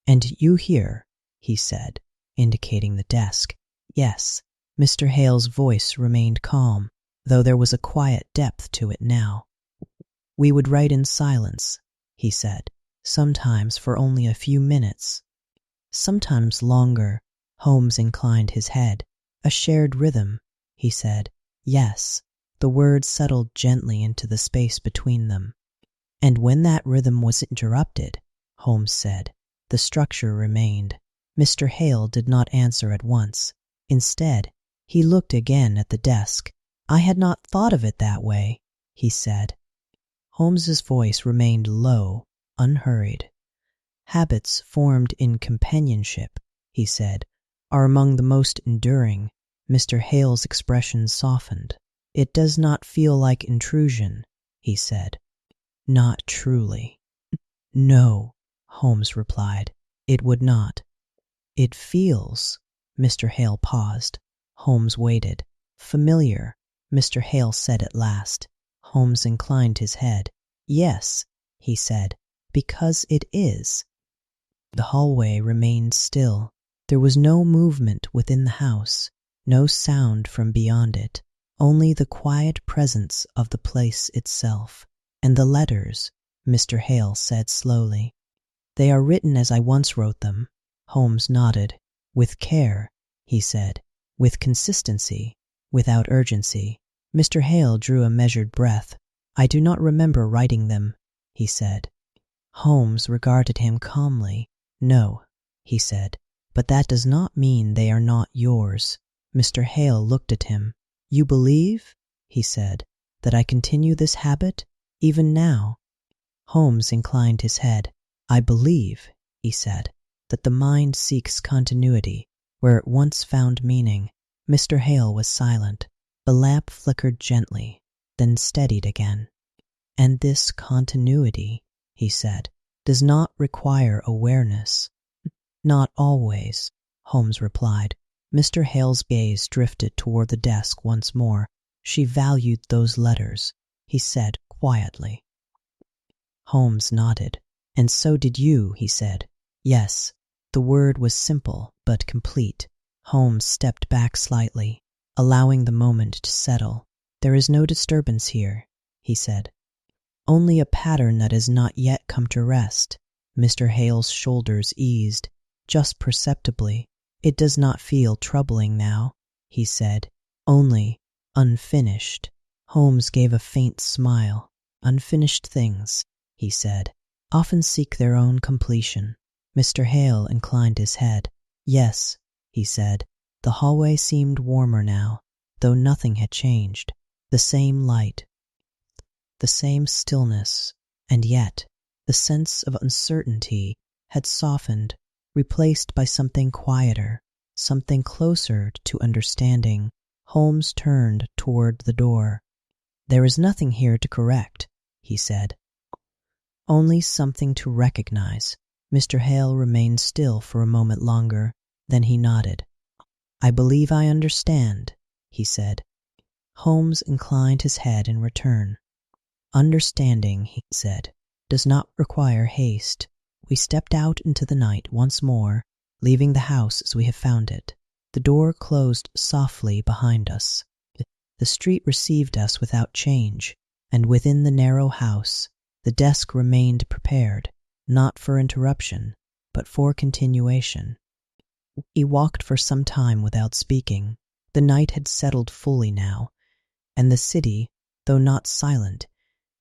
"And you here," he said, indicating the desk. "Yes." Mr. Hale's voice remained calm, though there was a quiet depth to it now. "We would write in silence," he said, "sometimes for only a few minutes, sometimes longer." Holmes inclined his head. "A shared rhythm," he said. "Yes." The words settled gently into the space between them. "And when that rhythm was interrupted," Holmes said, "the structure remained." Mr. Hale did not answer at once. Instead, he looked again at the desk. "I had not thought of it that way," he said. Holmes's voice remained low, unhurried. "Habits formed in companionship," he said, "are among the most enduring." Mr. Hale's expression softened. "It does not feel like intrusion," he said. "Not truly." "No," Holmes replied, "it would not." "It feels—" Mr. Hale paused. Holmes waited. "Familiar," Mr. Hale said at last. Holmes inclined his head. "Yes," he said, "because it is." The hallway remained still. There was no movement within the house, no sound from beyond it, only the quiet presence of the place itself. "And the letters," Mr. Hale said slowly. "They are written as I once wrote them." Holmes nodded. "With care," he said, "with consistency, without urgency." Mr. Hale drew a measured breath. "I do not remember writing them," he said. Holmes regarded him calmly. "No," he said, "but that does not mean they are not yours." Mr. Hale looked at him. "You believe," he said, "that I continue this habit, even now?" Holmes inclined his head. "I believe," he said, "that the mind seeks continuity where it once found meaning." Mr. Hale was silent. The lamp flickered gently, then steadied again. "And this continuity," he said, "does not require awareness." "Not always," Holmes replied. Mr. Hale's gaze drifted toward the desk once more. "She valued those letters," he said quietly. Holmes nodded. "And so did you," he said. "Yes." The word was simple but complete. Holmes stepped back slightly, allowing the moment to settle. "There is no disturbance here," he said. "Only a pattern that has not yet come to rest." Mr. Hale's shoulders eased, just perceptibly. "It does not feel troubling now," he said. Only unfinished. Holmes gave a faint smile. Unfinished things, he said, often seek their own completion. Mr. Hale inclined his head. Yes, he said. The hallway seemed warmer now, though nothing had changed. The same light, the same stillness, and yet the sense of uncertainty had softened, replaced by something quieter, something closer to understanding. Holmes turned toward the door. There is nothing here to correct, he said. Only something to recognize. Mr. Hale remained still for a moment longer. Then he nodded. I believe I understand, he said. Holmes inclined his head in return. Understanding, he said, does not require haste. We stepped out into the night once more, leaving the house as we have found it. The door closed softly behind us. The street received us without change, and within the narrow house, the desk remained prepared, not for interruption, but for continuation. We walked for some time without speaking. The night had settled fully now, and the city, though not silent,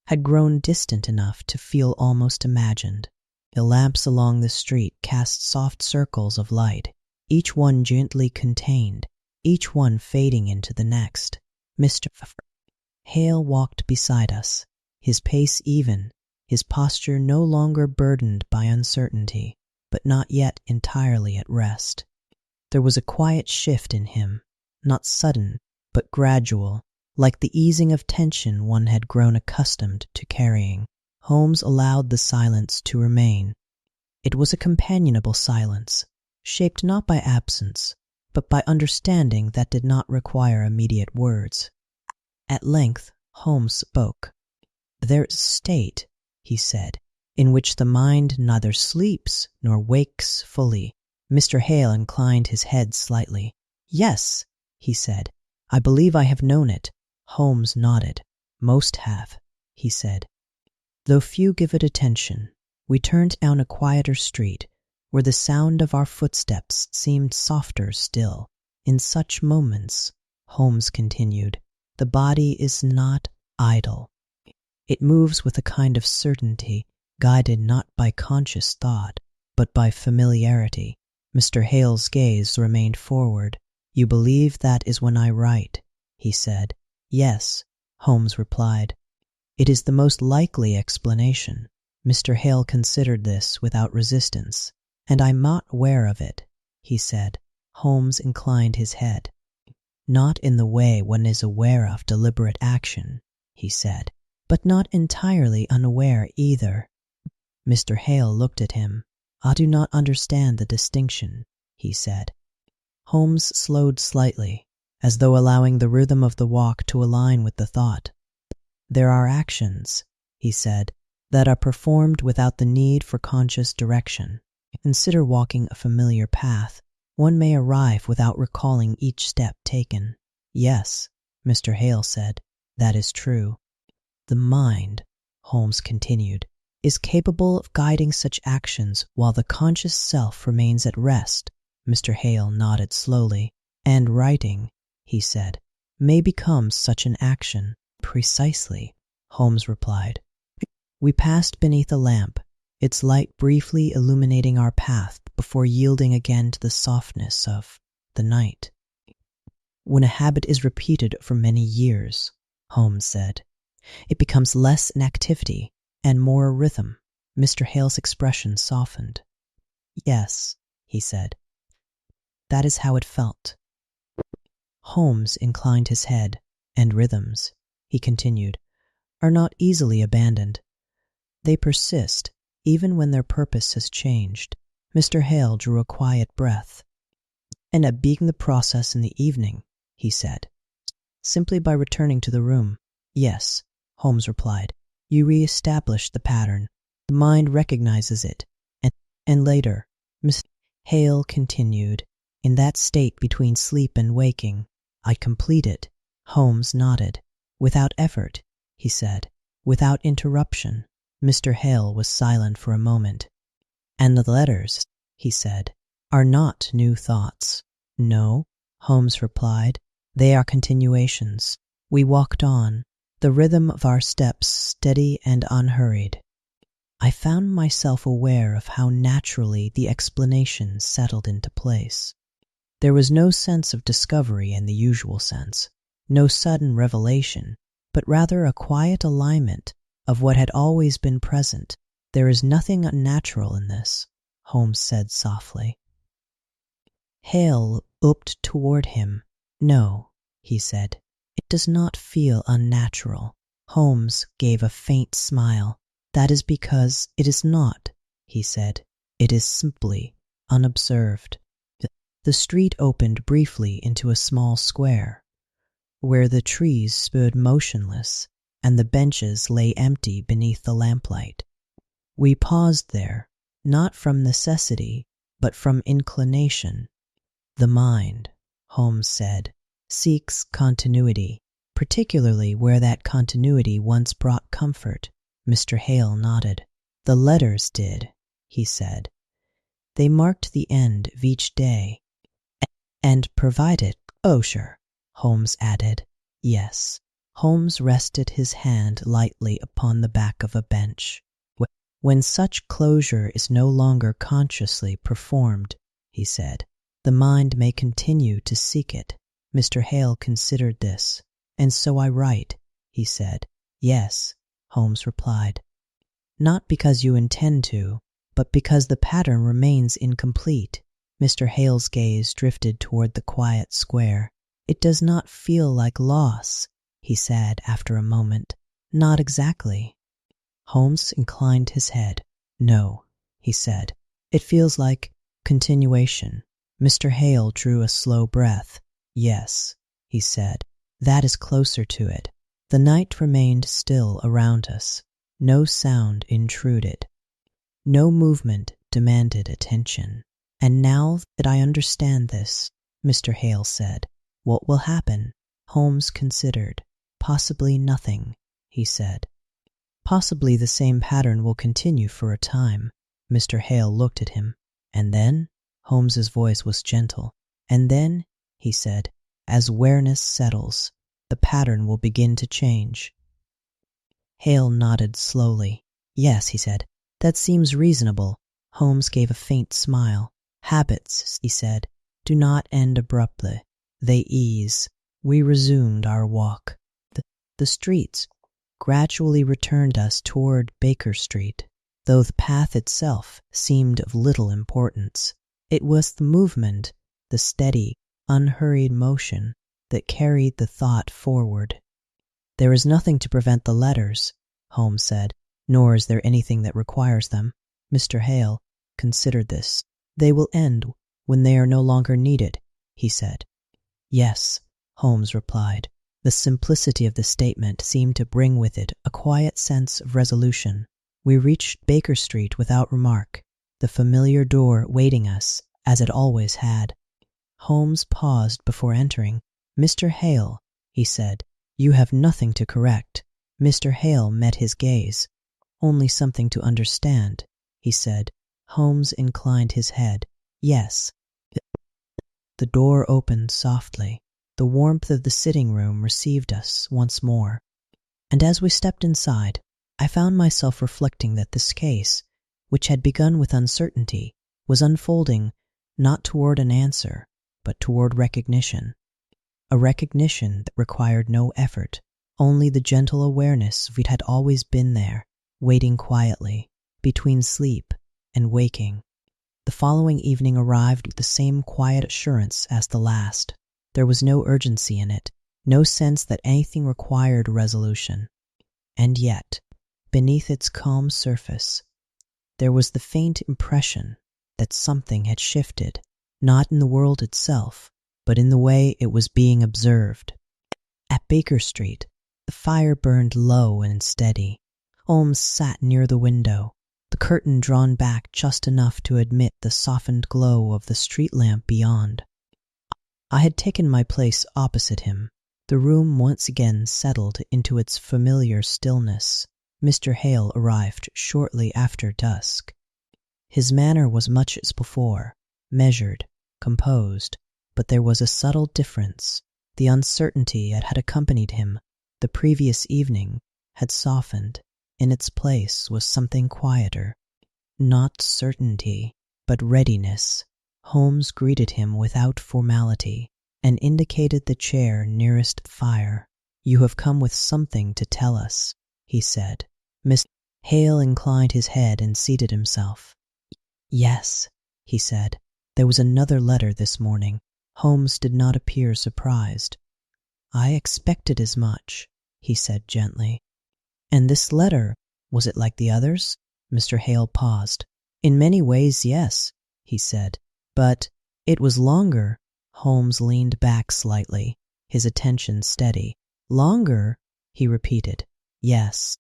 had grown distant enough to feel almost imagined. The lamps along the street cast soft circles of light, each one gently contained, each one fading into the next. Mr. Hale walked beside us, his pace even, his posture no longer burdened by uncertainty, but not yet entirely at rest. There was a quiet shift in him, not sudden, but gradual, like the easing of tension one had grown accustomed to carrying. Holmes allowed the silence to remain. It was a companionable silence, shaped not by absence, but by understanding that did not require immediate words. At length, Holmes spoke. There is a state, he said, in which the mind neither sleeps nor wakes fully. Mr. Hale inclined his head slightly. Yes, he said, I believe I have known it. Holmes nodded. Most have, he said, though few give it attention. We turned down a quieter street, where the sound of our footsteps seemed softer still. In such moments, Holmes continued, the body is not idle. It moves with a kind of certainty, guided not by conscious thought, but by familiarity. Mr. Hale's gaze remained forward. You believe that is when I write, he said. Yes, Holmes replied. It is the most likely explanation. Mr. Hale considered this without resistance. And I'm not aware of it, he said. Holmes inclined his head. Not in the way one is aware of deliberate action, he said, but not entirely unaware either. Mr. Hale looked at him. I do not understand the distinction, he said. Holmes slowed slightly, as though allowing the rhythm of the walk to align with the thought. There are actions, he said, that are performed without the need for conscious direction. Consider walking a familiar path. One may arrive without recalling each step taken. Yes, Mr. Hale said, that is true. The mind, Holmes continued, is capable of guiding such actions while the conscious self remains at rest. Mr. Hale nodded slowly. And writing, he said, may become such an action. Precisely, Holmes replied. We passed beneath a lamp, its light briefly illuminating our path before yielding again to the softness of the night. When a habit is repeated for many years, Holmes said, it becomes less an activity and more a rhythm. Mr. Hale's expression softened. Yes, he said, that is how it felt. Holmes inclined his head. And rhythms, he continued, are not easily abandoned. They persist, even when their purpose has changed. Mr. Hale drew a quiet breath. And I began the process in the evening, he said, simply by returning to the room. Yes, Holmes replied. You re-establish the pattern. The mind recognizes it. And later, Mr. Hale continued, in that state between sleep and waking, I complete it. Holmes nodded. Without effort, he said, without interruption. Mr. Hale was silent for a moment. And the letters, he said, are not new thoughts. No, Holmes replied. They are continuations. We walked on, the rhythm of our steps steady and unhurried. I found myself aware of how naturally the explanations settled into place. There was no sense of discovery in the usual sense, no sudden revelation, but rather a quiet alignment of what had always been present. There is nothing unnatural in this, Holmes said softly. Hale looked toward him. No, he said. It does not feel unnatural. Holmes gave a faint smile. That is because it is not, he said. It is simply unobserved. The street opened briefly into a small square, where the trees stood motionless and the benches lay empty beneath the lamplight. We paused there, not from necessity, but from inclination. The mind, Holmes said, seeks continuity, particularly where that continuity once brought comfort. Mr. Hale nodded. The letters did, he said. They marked the end of each day and provided closure, Holmes added. Yes. Holmes rested his hand lightly upon the back of a bench. When such closure is no longer consciously performed, he said, the mind may continue to seek it. Mr. Hale considered this. And so I write, he said. Yes, Holmes replied. Not because you intend to, but because the pattern remains incomplete. Mr. Hale's gaze drifted toward the quiet square. It does not feel like loss, he said after a moment. Not exactly. Holmes inclined his head. No, he said. It feels like continuation. Mr. Hale drew a slow breath. Yes, he said. That is closer to it. The night remained still around us. No sound intruded. No movement demanded attention. And now that I understand this, Mr. Hale said, what will happen? Holmes considered. Possibly nothing, he said. Possibly the same pattern will continue for a time. Mr. Hale looked at him. And then? Holmes's voice was gentle. And then, he said, as awareness settles, the pattern will begin to change. Hale nodded slowly. Yes, he said, that seems reasonable. Holmes gave a faint smile. Habits, he said, do not end abruptly. They ease. We resumed our walk. The streets gradually returned us toward Baker Street, though the path itself seemed of little importance. It was the movement, the steady, unhurried motion, that carried the thought forward. There is nothing to prevent the letters, Holmes said, nor is there anything that requires them. Mr. Hale considered this. They will end when they are no longer needed, he said. Yes, Holmes replied. The simplicity of the statement seemed to bring with it a quiet sense of resolution. We reached Baker Street without remark, the familiar door waiting us, as it always had. Holmes paused before entering. Mr. Hale, he said, you have nothing to correct. Mr. Hale met his gaze. Only something to understand, he said. Holmes inclined his head. Yes. The door opened softly. The warmth of the sitting room received us once more. And as we stepped inside, I found myself reflecting that this case, which had begun with uncertainty, was unfolding not toward an answer, but toward recognition. A recognition that required no effort, only the gentle awareness of it had always been there, waiting quietly, between sleep and waking. The following evening arrived with the same quiet assurance as the last. There was no urgency in it, no sense that anything required resolution. And yet, beneath its calm surface, there was the faint impression that something had shifted, not in the world itself, but in the way it was being observed. At Baker Street, the fire burned low and steady. Holmes sat near the window, the curtain drawn back just enough to admit the softened glow of the street lamp beyond. I had taken my place opposite him. The room once again settled into its familiar stillness. Mr. Hale arrived shortly after dusk. His manner was much as before, measured, composed, but there was a subtle difference. The uncertainty that had accompanied him the previous evening had softened. In its place was something quieter. Not certainty, but readiness. Holmes greeted him without formality and indicated the chair nearest the fire. "You have come with something to tell us," he said. Mr. Hale inclined his head and seated himself. "Yes," he said. "There was another letter this morning." Holmes did not appear surprised. "I expected as much," he said gently. "And this letter, was it like the others?" Mr. Hale paused. "In many ways, yes," he said. "But it was longer." Holmes leaned back slightly, his attention steady. "Longer?" he repeated. "Yes,"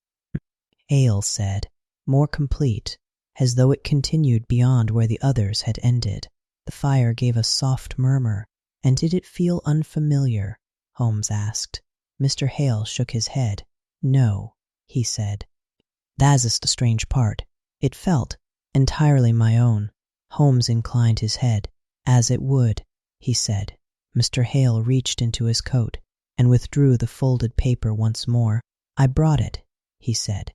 Hale said, "more complete, as though it continued beyond where the others had ended." The fire gave a soft murmur. "And did it feel unfamiliar?" Holmes asked. Mr. Hale shook his head. "No," he said. "That is the strange part. It felt entirely my own." Holmes inclined his head. "As it would," he said. Mr. Hale reached into his coat and withdrew the folded paper once more. "I brought it," he said.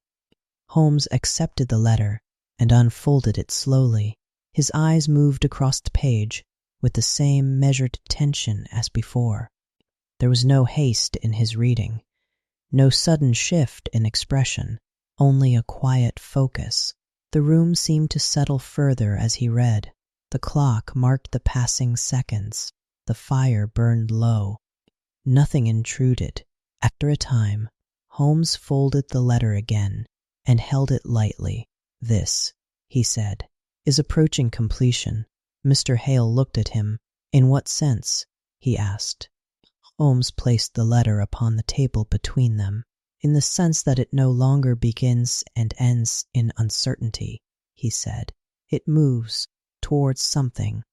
Holmes accepted the letter and unfolded it slowly. His eyes moved across the page with the same measured attention as before. There was no haste in his reading, no sudden shift in expression, only a quiet focus. The room seemed to settle further as he read. The clock marked the passing seconds. The fire burned low. Nothing intruded. After a time, Holmes folded the letter again and held it lightly. "This," he said, "is approaching completion." Mr. Hale looked at him. "In what sense?" he asked. Holmes placed the letter upon the table between them. "In the sense that it no longer begins and ends in uncertainty," he said. "It moves towards something."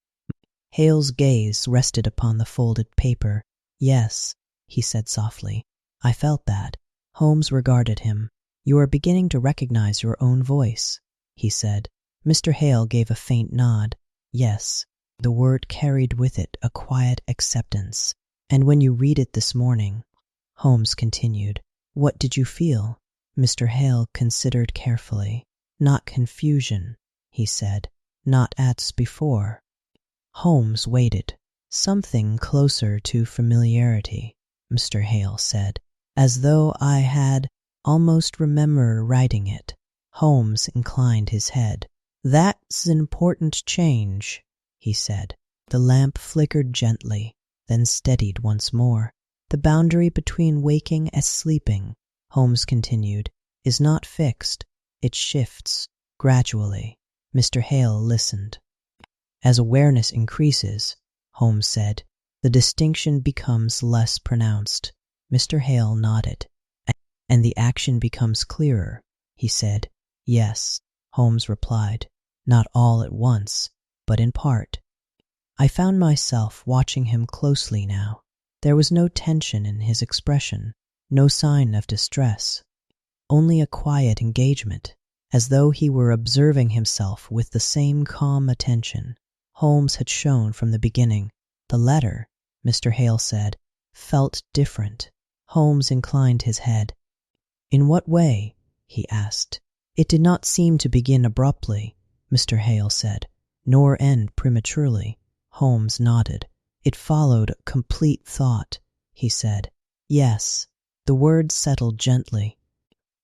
Hale's gaze rested upon the folded paper. "Yes," he said softly, "I felt that." Holmes regarded him. "You are beginning to recognize your own voice," he said. Mr. Hale gave a faint nod. "Yes." The word carried with it a quiet acceptance. "And when you read it this morning," Holmes continued, "what did you feel?" Mr. Hale considered carefully. "Not confusion," he said. "Not as before." Holmes waited. "Something closer to familiarity," Mr. Hale said, "as though I had almost remember writing it." Holmes inclined his head. "That's an important change," he said. The lamp flickered gently, then steadied once more. "The boundary between waking and sleeping," Holmes continued, "is not fixed. It shifts gradually." Mr. Hale listened. "As awareness increases," Holmes said, "the distinction becomes less pronounced." Mr. Hale nodded. "And the action becomes clearer," he said. "Yes," Holmes replied, "not all at once, but in part." I found myself watching him closely now. There was no tension in his expression, no sign of distress, only a quiet engagement, as though he were observing himself with the same calm attention Holmes had shown from the beginning. "The letter," Mr. Hale said, "felt different." Holmes inclined his head. "In what way?" he asked. "It did not seem to begin abruptly," Mr. Hale said, "nor end prematurely." Holmes nodded. "It followed complete thought," he said. "Yes." The words settled gently.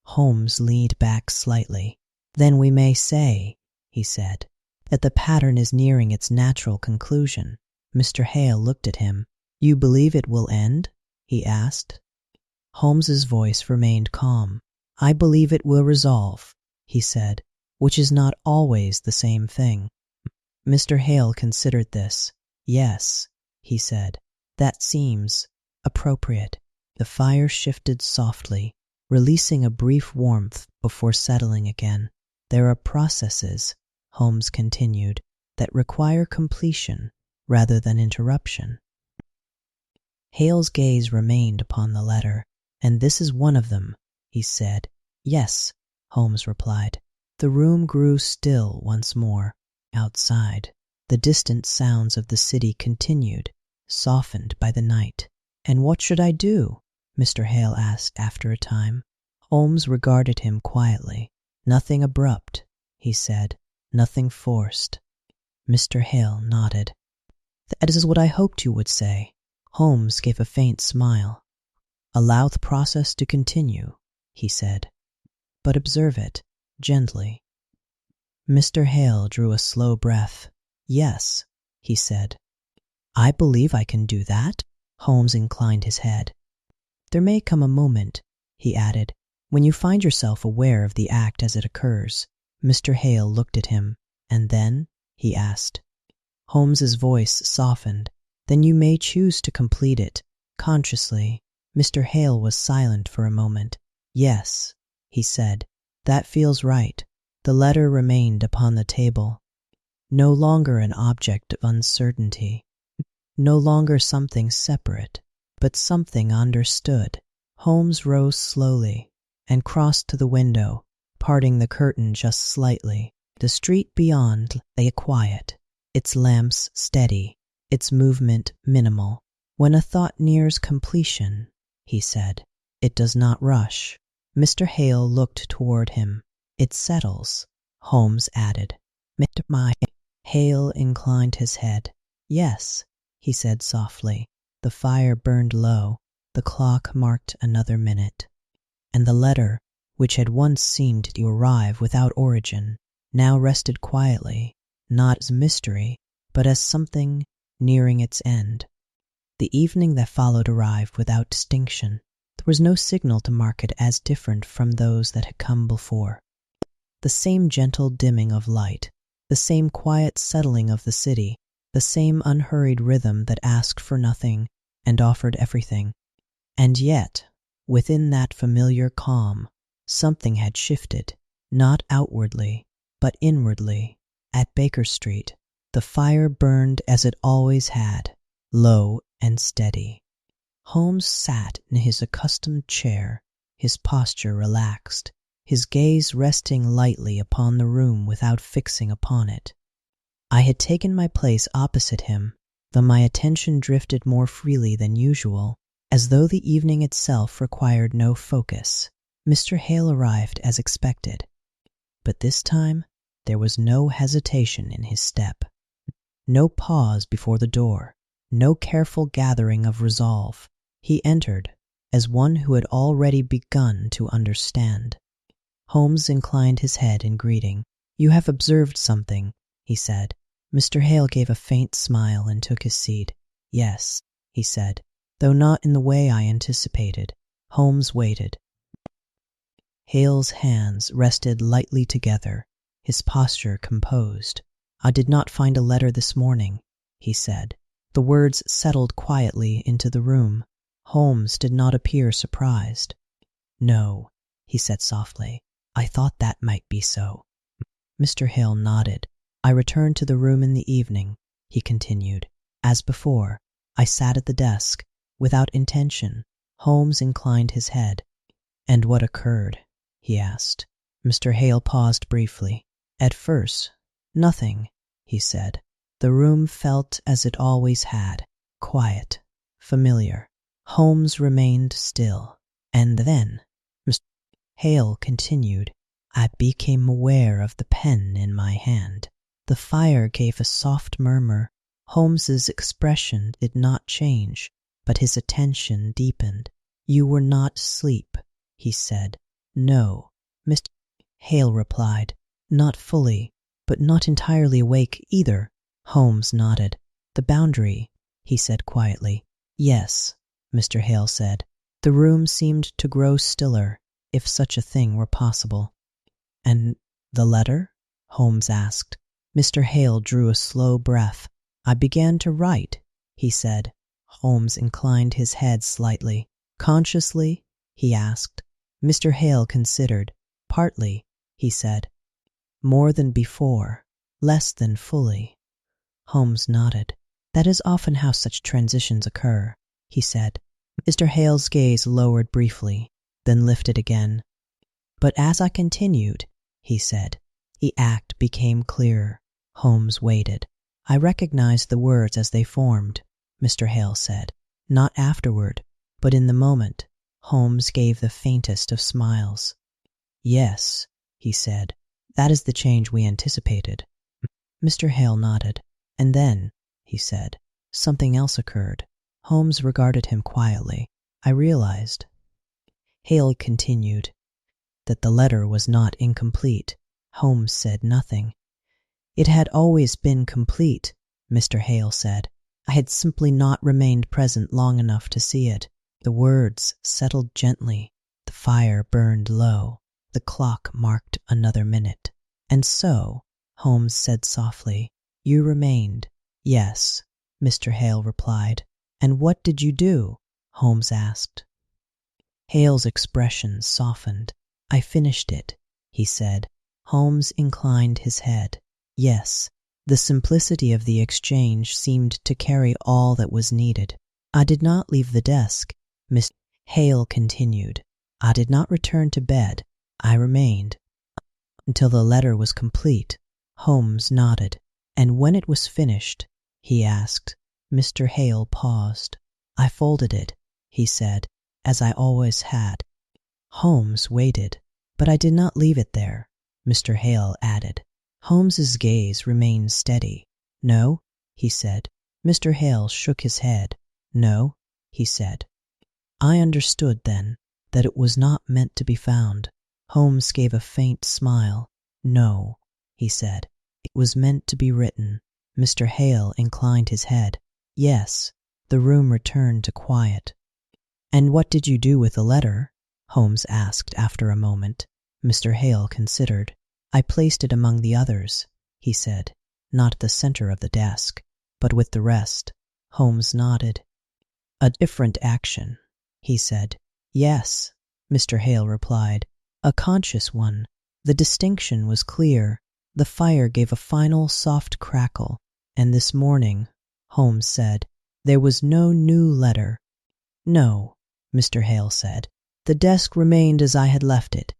Holmes leaned back slightly. "Then we may say," he said, "that the pattern is nearing its natural conclusion." Mr. Hale looked at him. "You believe it will end?" he asked. Holmes's voice remained calm. "I believe it will resolve," he said, "which is not always the same thing." Mr. Hale considered this. "Yes," he said, "that seems appropriate." The fire shifted softly, releasing a brief warmth before settling again. "There are processes," Holmes continued, "that require completion rather than interruption." Hale's gaze remained upon the letter. "And this is one of them," he said. "Yes," Holmes replied. The room grew still once more. Outside, the distant sounds of the city continued, softened by the night. "And what should I do?" Mr. Hale asked after a time. Holmes regarded him quietly. "Nothing abrupt," he said. "Nothing forced." Mr. Hale nodded. "That is what I hoped you would say." Holmes gave a faint smile. "Allow the process to continue," he said, "but observe it gently." Mr. Hale drew a slow breath. "Yes," he said. "I believe I can do that." Holmes inclined his head. "There may come a moment," he added, "when you find yourself aware of the act as it occurs." Mr. Hale looked at him. "And then?" he asked. Holmes's voice softened. "Then you may choose to complete it, consciously." Mr. Hale was silent for a moment. "Yes," he said, "that feels right." The letter remained upon the table, no longer an object of uncertainty, no longer something separate, but something understood. Holmes rose slowly and crossed to the window, parting the curtain just slightly. The street beyond lay quiet, its lamps steady, its movement minimal. "When a thought nears completion," he said, "it does not rush." Mr. Hale looked toward him. "It settles," Holmes added. "My—" Hale inclined his head. "Yes," he said softly. The fire burned low. The clock marked another minute. And the letter, which had once seemed to arrive without origin, now rested quietly, not as mystery, but as something nearing its end. The evening that followed arrived without distinction. There was no signal to mark it as different from those that had come before. The same gentle dimming of light, the same quiet settling of the city, the same unhurried rhythm that asked for nothing and offered everything. And yet, within that familiar calm, something had shifted, not outwardly, but inwardly. At Baker Street, the fire burned as it always had, low and steady. Holmes sat in his accustomed chair, his posture relaxed, his gaze resting lightly upon the room without fixing upon it. I had taken my place opposite him, though my attention drifted more freely than usual, as though the evening itself required no focus. Mr. Hale arrived as expected, but this time there was no hesitation in his step, no pause before the door, no careful gathering of resolve. He entered as one who had already begun to understand. Holmes inclined his head in greeting. "You have observed something," he said. Mr. Hale gave a faint smile and took his seat. "Yes," he said, "though not in the way I anticipated." Holmes waited. Hale's hands rested lightly together, his posture composed. "I did not find a letter this morning," he said. The words settled quietly into the room. Holmes did not appear surprised. "No," he said softly. "I thought that might be so." Mr. Hale nodded. "I returned to the room in the evening," he continued. "As before, I sat at the desk, without intention." Holmes inclined his head. "And what occurred?" he asked. Mr. Hale paused briefly. "At first, nothing," he said. "The room felt as it always had, quiet, familiar." Holmes remained still. "And then," Mr. Hale continued, "I became aware of the pen in my hand." The fire gave a soft murmur. Holmes's expression did not change, but his attention deepened. "You were not asleep," he said. "No," Mr. Hale replied. "Not fully, but not entirely awake either." Holmes nodded. "The boundary," he said quietly. "Yes," Mr. Hale said. The room seemed to grow stiller, if such a thing were possible. "And the letter?" Holmes asked. Mr. Hale drew a slow breath. "I began to write," he said. Holmes inclined his head slightly. "Consciously?" he asked. Mr. Hale considered. "Partly," he said. "More than before, less than fully." Holmes nodded. "That is often how such transitions occur," he said. Mr. Hale's gaze lowered briefly, then lifted again. "But as I continued," he said, "the act became clearer." Holmes waited. "I recognized the words as they formed," Mr. Hale said. Not afterward, but in the moment. Holmes gave the faintest of smiles. Yes, he said, that is the change we anticipated. Mr. Hale nodded. And then, he said, something else occurred. Holmes regarded him quietly. I realized, Hale continued, that the letter was not incomplete. Holmes said nothing. It had always been complete, Mr. Hale said. I had simply not remained present long enough to see it. The words settled gently. The fire burned low. The clock marked another minute. And so, Holmes said softly, you remained. Yes, Mr. Hale replied. And what did you do? Holmes asked. Hale's expression softened. I finished it, he said. Holmes inclined his head. Yes, the simplicity of the exchange seemed to carry all that was needed. I did not leave the desk, Mr. Hale continued. I did not return to bed. I remained until the letter was complete. Holmes nodded. And when it was finished, he asked. Mr. Hale paused. I folded it, he said, as I always had. Holmes waited. But I did not leave it there, Mr. Hale added. Holmes's gaze remained steady. No, he said. Mr. Hale shook his head. No, he said. I understood then that it was not meant to be found. Holmes gave a faint smile. No, he said. It was meant to be written. Mr. Hale inclined his head. Yes. The room returned to quiet. And what did you do with the letter? Holmes asked after a moment. Mr. Hale considered. I placed it among the others, he said, not at the center of the desk, but with the rest. Holmes nodded. A different action, he said. Yes, Mr. Hale replied. A conscious one. The distinction was clear. The fire gave a final soft crackle. And this morning, Holmes said, there was no new letter. No, Mr. Hale said. The desk remained as I had left it.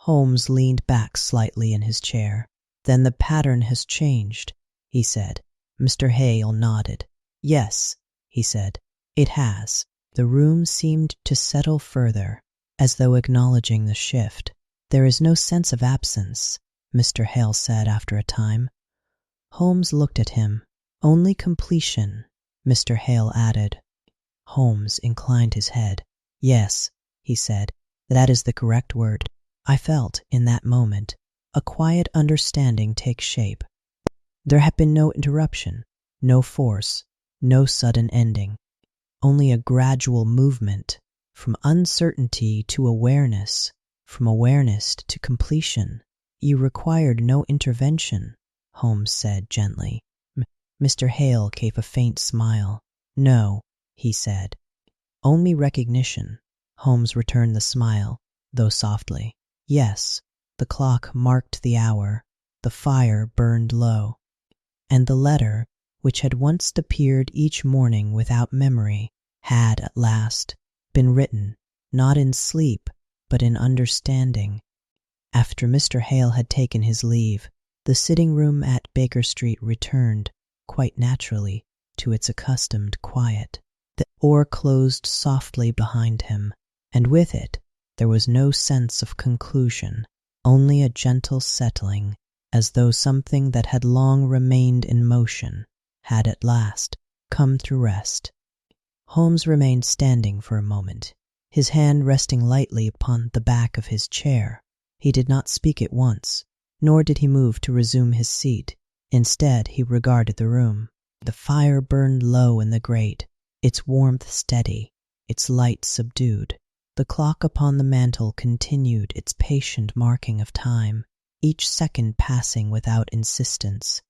Holmes leaned back slightly in his chair. Then the pattern has changed, he said. Mr. Hale nodded. Yes, he said, it has. The room seemed to settle further, as though acknowledging the shift. There is no sense of absence, Mr. Hale said after a time. Holmes looked at him. Only completion, Mr. Hale added. Holmes inclined his head. Yes, he said, that is the correct word. I felt, in that moment, a quiet understanding take shape. There had been no interruption, no force, no sudden ending, only a gradual movement from uncertainty to awareness, from awareness to completion. You required no intervention, Holmes said gently. Mr. Hale gave a faint smile. No, he said. Only recognition. Holmes returned the smile, though softly. Yes, the clock marked the hour. The fire burned low. And the letter, which had once appeared each morning without memory, had at last been written, not in sleep, but in understanding. After Mr. Hale had taken his leave, the sitting room at Baker Street returned, quite naturally, to its accustomed quiet. The door closed softly behind him, and with it there was no sense of conclusion, only a gentle settling, as though something that had long remained in motion had at last come to rest. Holmes remained standing for a moment, his hand resting lightly upon the back of his chair. He did not speak at once, nor did he move to resume his seat. Instead, he regarded the room. The fire burned low in the grate, its warmth steady, its light subdued. The clock upon the mantel continued its patient marking of time, each second passing without insistence.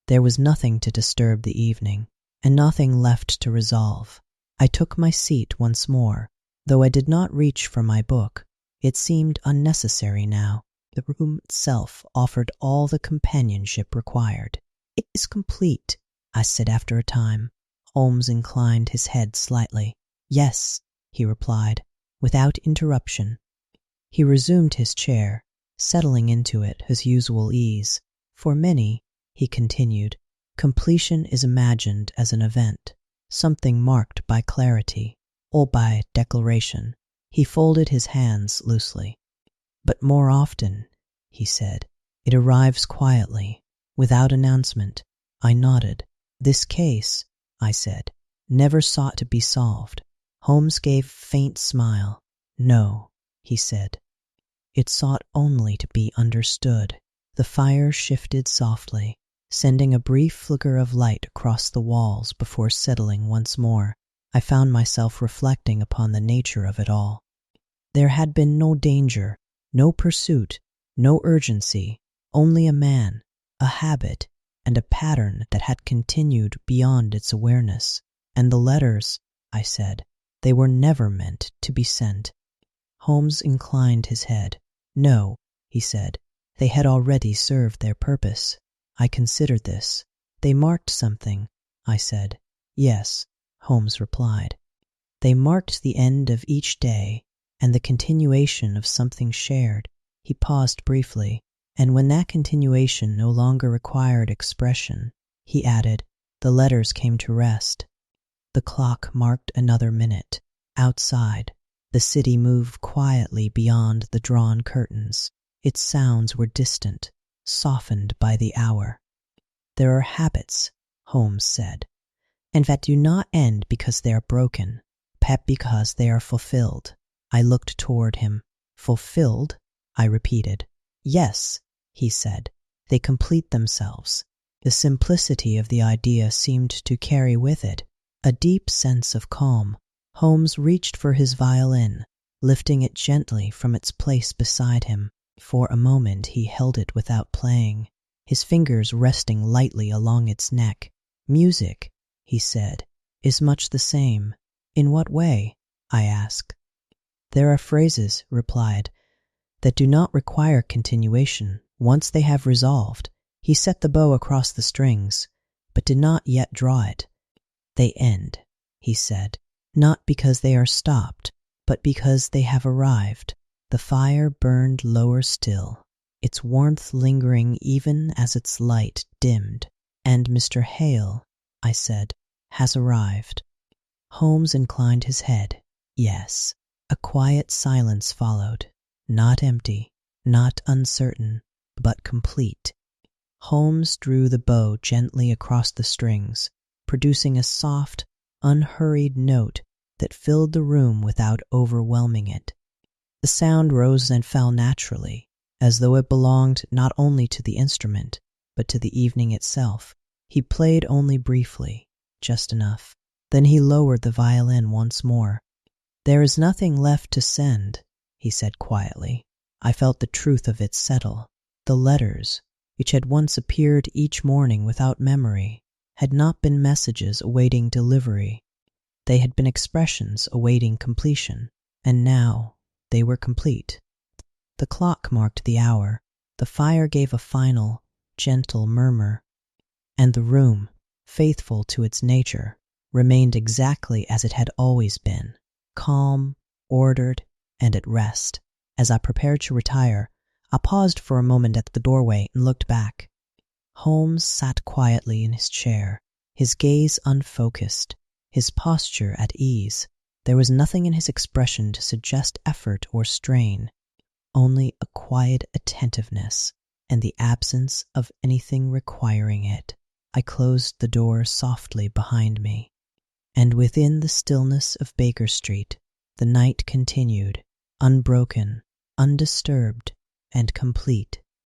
There was nothing to disturb the evening, and nothing left to resolve. I took my seat once more, though I did not reach for my book. It seemed unnecessary now. The room itself offered all the companionship required. It is complete, I said after a time. Holmes inclined his head slightly. Yes, he replied, without interruption. He resumed his chair, settling into it his usual ease. For many, he continued, completion is imagined as an event, something marked by clarity, or by declaration. He folded his hands loosely. But more often, he said, it arrives quietly, without announcement. I nodded. This case, I said, never sought to be solved. Holmes gave a faint smile. No, he said. It sought only to be understood. The fire shifted softly, sending a brief flicker of light across the walls before settling once more. I found myself reflecting upon the nature of it all. There had been no danger, no pursuit, no urgency, only a man, a habit, and a pattern that had continued beyond its awareness. And the letters, I said, they were never meant to be sent. Holmes inclined his head. No, he said, they had already served their purpose. I considered this. They marked something, I said. Yes, Holmes replied. They marked the end of each day and the continuation of something shared. He paused briefly, and when that continuation no longer required expression, he added, the letters came to rest. The clock marked another minute. Outside, the city moved quietly beyond the drawn curtains. Its sounds were distant, softened by the hour. There are habits, Holmes said, and that do not end because they are broken, but because they are fulfilled. I looked toward him. Fulfilled? I repeated. Yes, he said. They complete themselves. The simplicity of the idea seemed to carry with it a deep sense of calm. Holmes reached for his violin, lifting it gently from its place beside him. For a moment he held it without playing, his fingers resting lightly along its neck. Music, he said, is much the same. In what way? I asked. There are phrases, replied, that do not require continuation. Once they have resolved, he set the bow across the strings, but did not yet draw it. They end, he said, not because they are stopped, but because they have arrived. The fire burned lower still, its warmth lingering even as its light dimmed. And Mr. Hale, I said, has arrived. Holmes inclined his head. Yes. A quiet silence followed, not empty, not uncertain, but complete. Holmes drew the bow gently across the strings, producing a soft, unhurried note that filled the room without overwhelming it. The sound rose and fell naturally, as though it belonged not only to the instrument, but to the evening itself. He played only briefly, just enough. Then he lowered the violin once more. There is nothing left to send, he said quietly. I felt the truth of it settle. The letters, which had once appeared each morning without memory, had not been messages awaiting delivery. They had been expressions awaiting completion, and now they were complete. The clock marked the hour. The fire gave a final, gentle murmur, and the room, faithful to its nature, remained exactly as it had always been. Calm, ordered, and at rest. As I prepared to retire, I paused for a moment at the doorway and looked back. Holmes sat quietly in his chair, his gaze unfocused, his posture at ease. There was nothing in his expression to suggest effort or strain, only a quiet attentiveness and the absence of anything requiring it. I closed the door softly behind me. And within the stillness of Baker Street, the night continued, unbroken, undisturbed, and complete.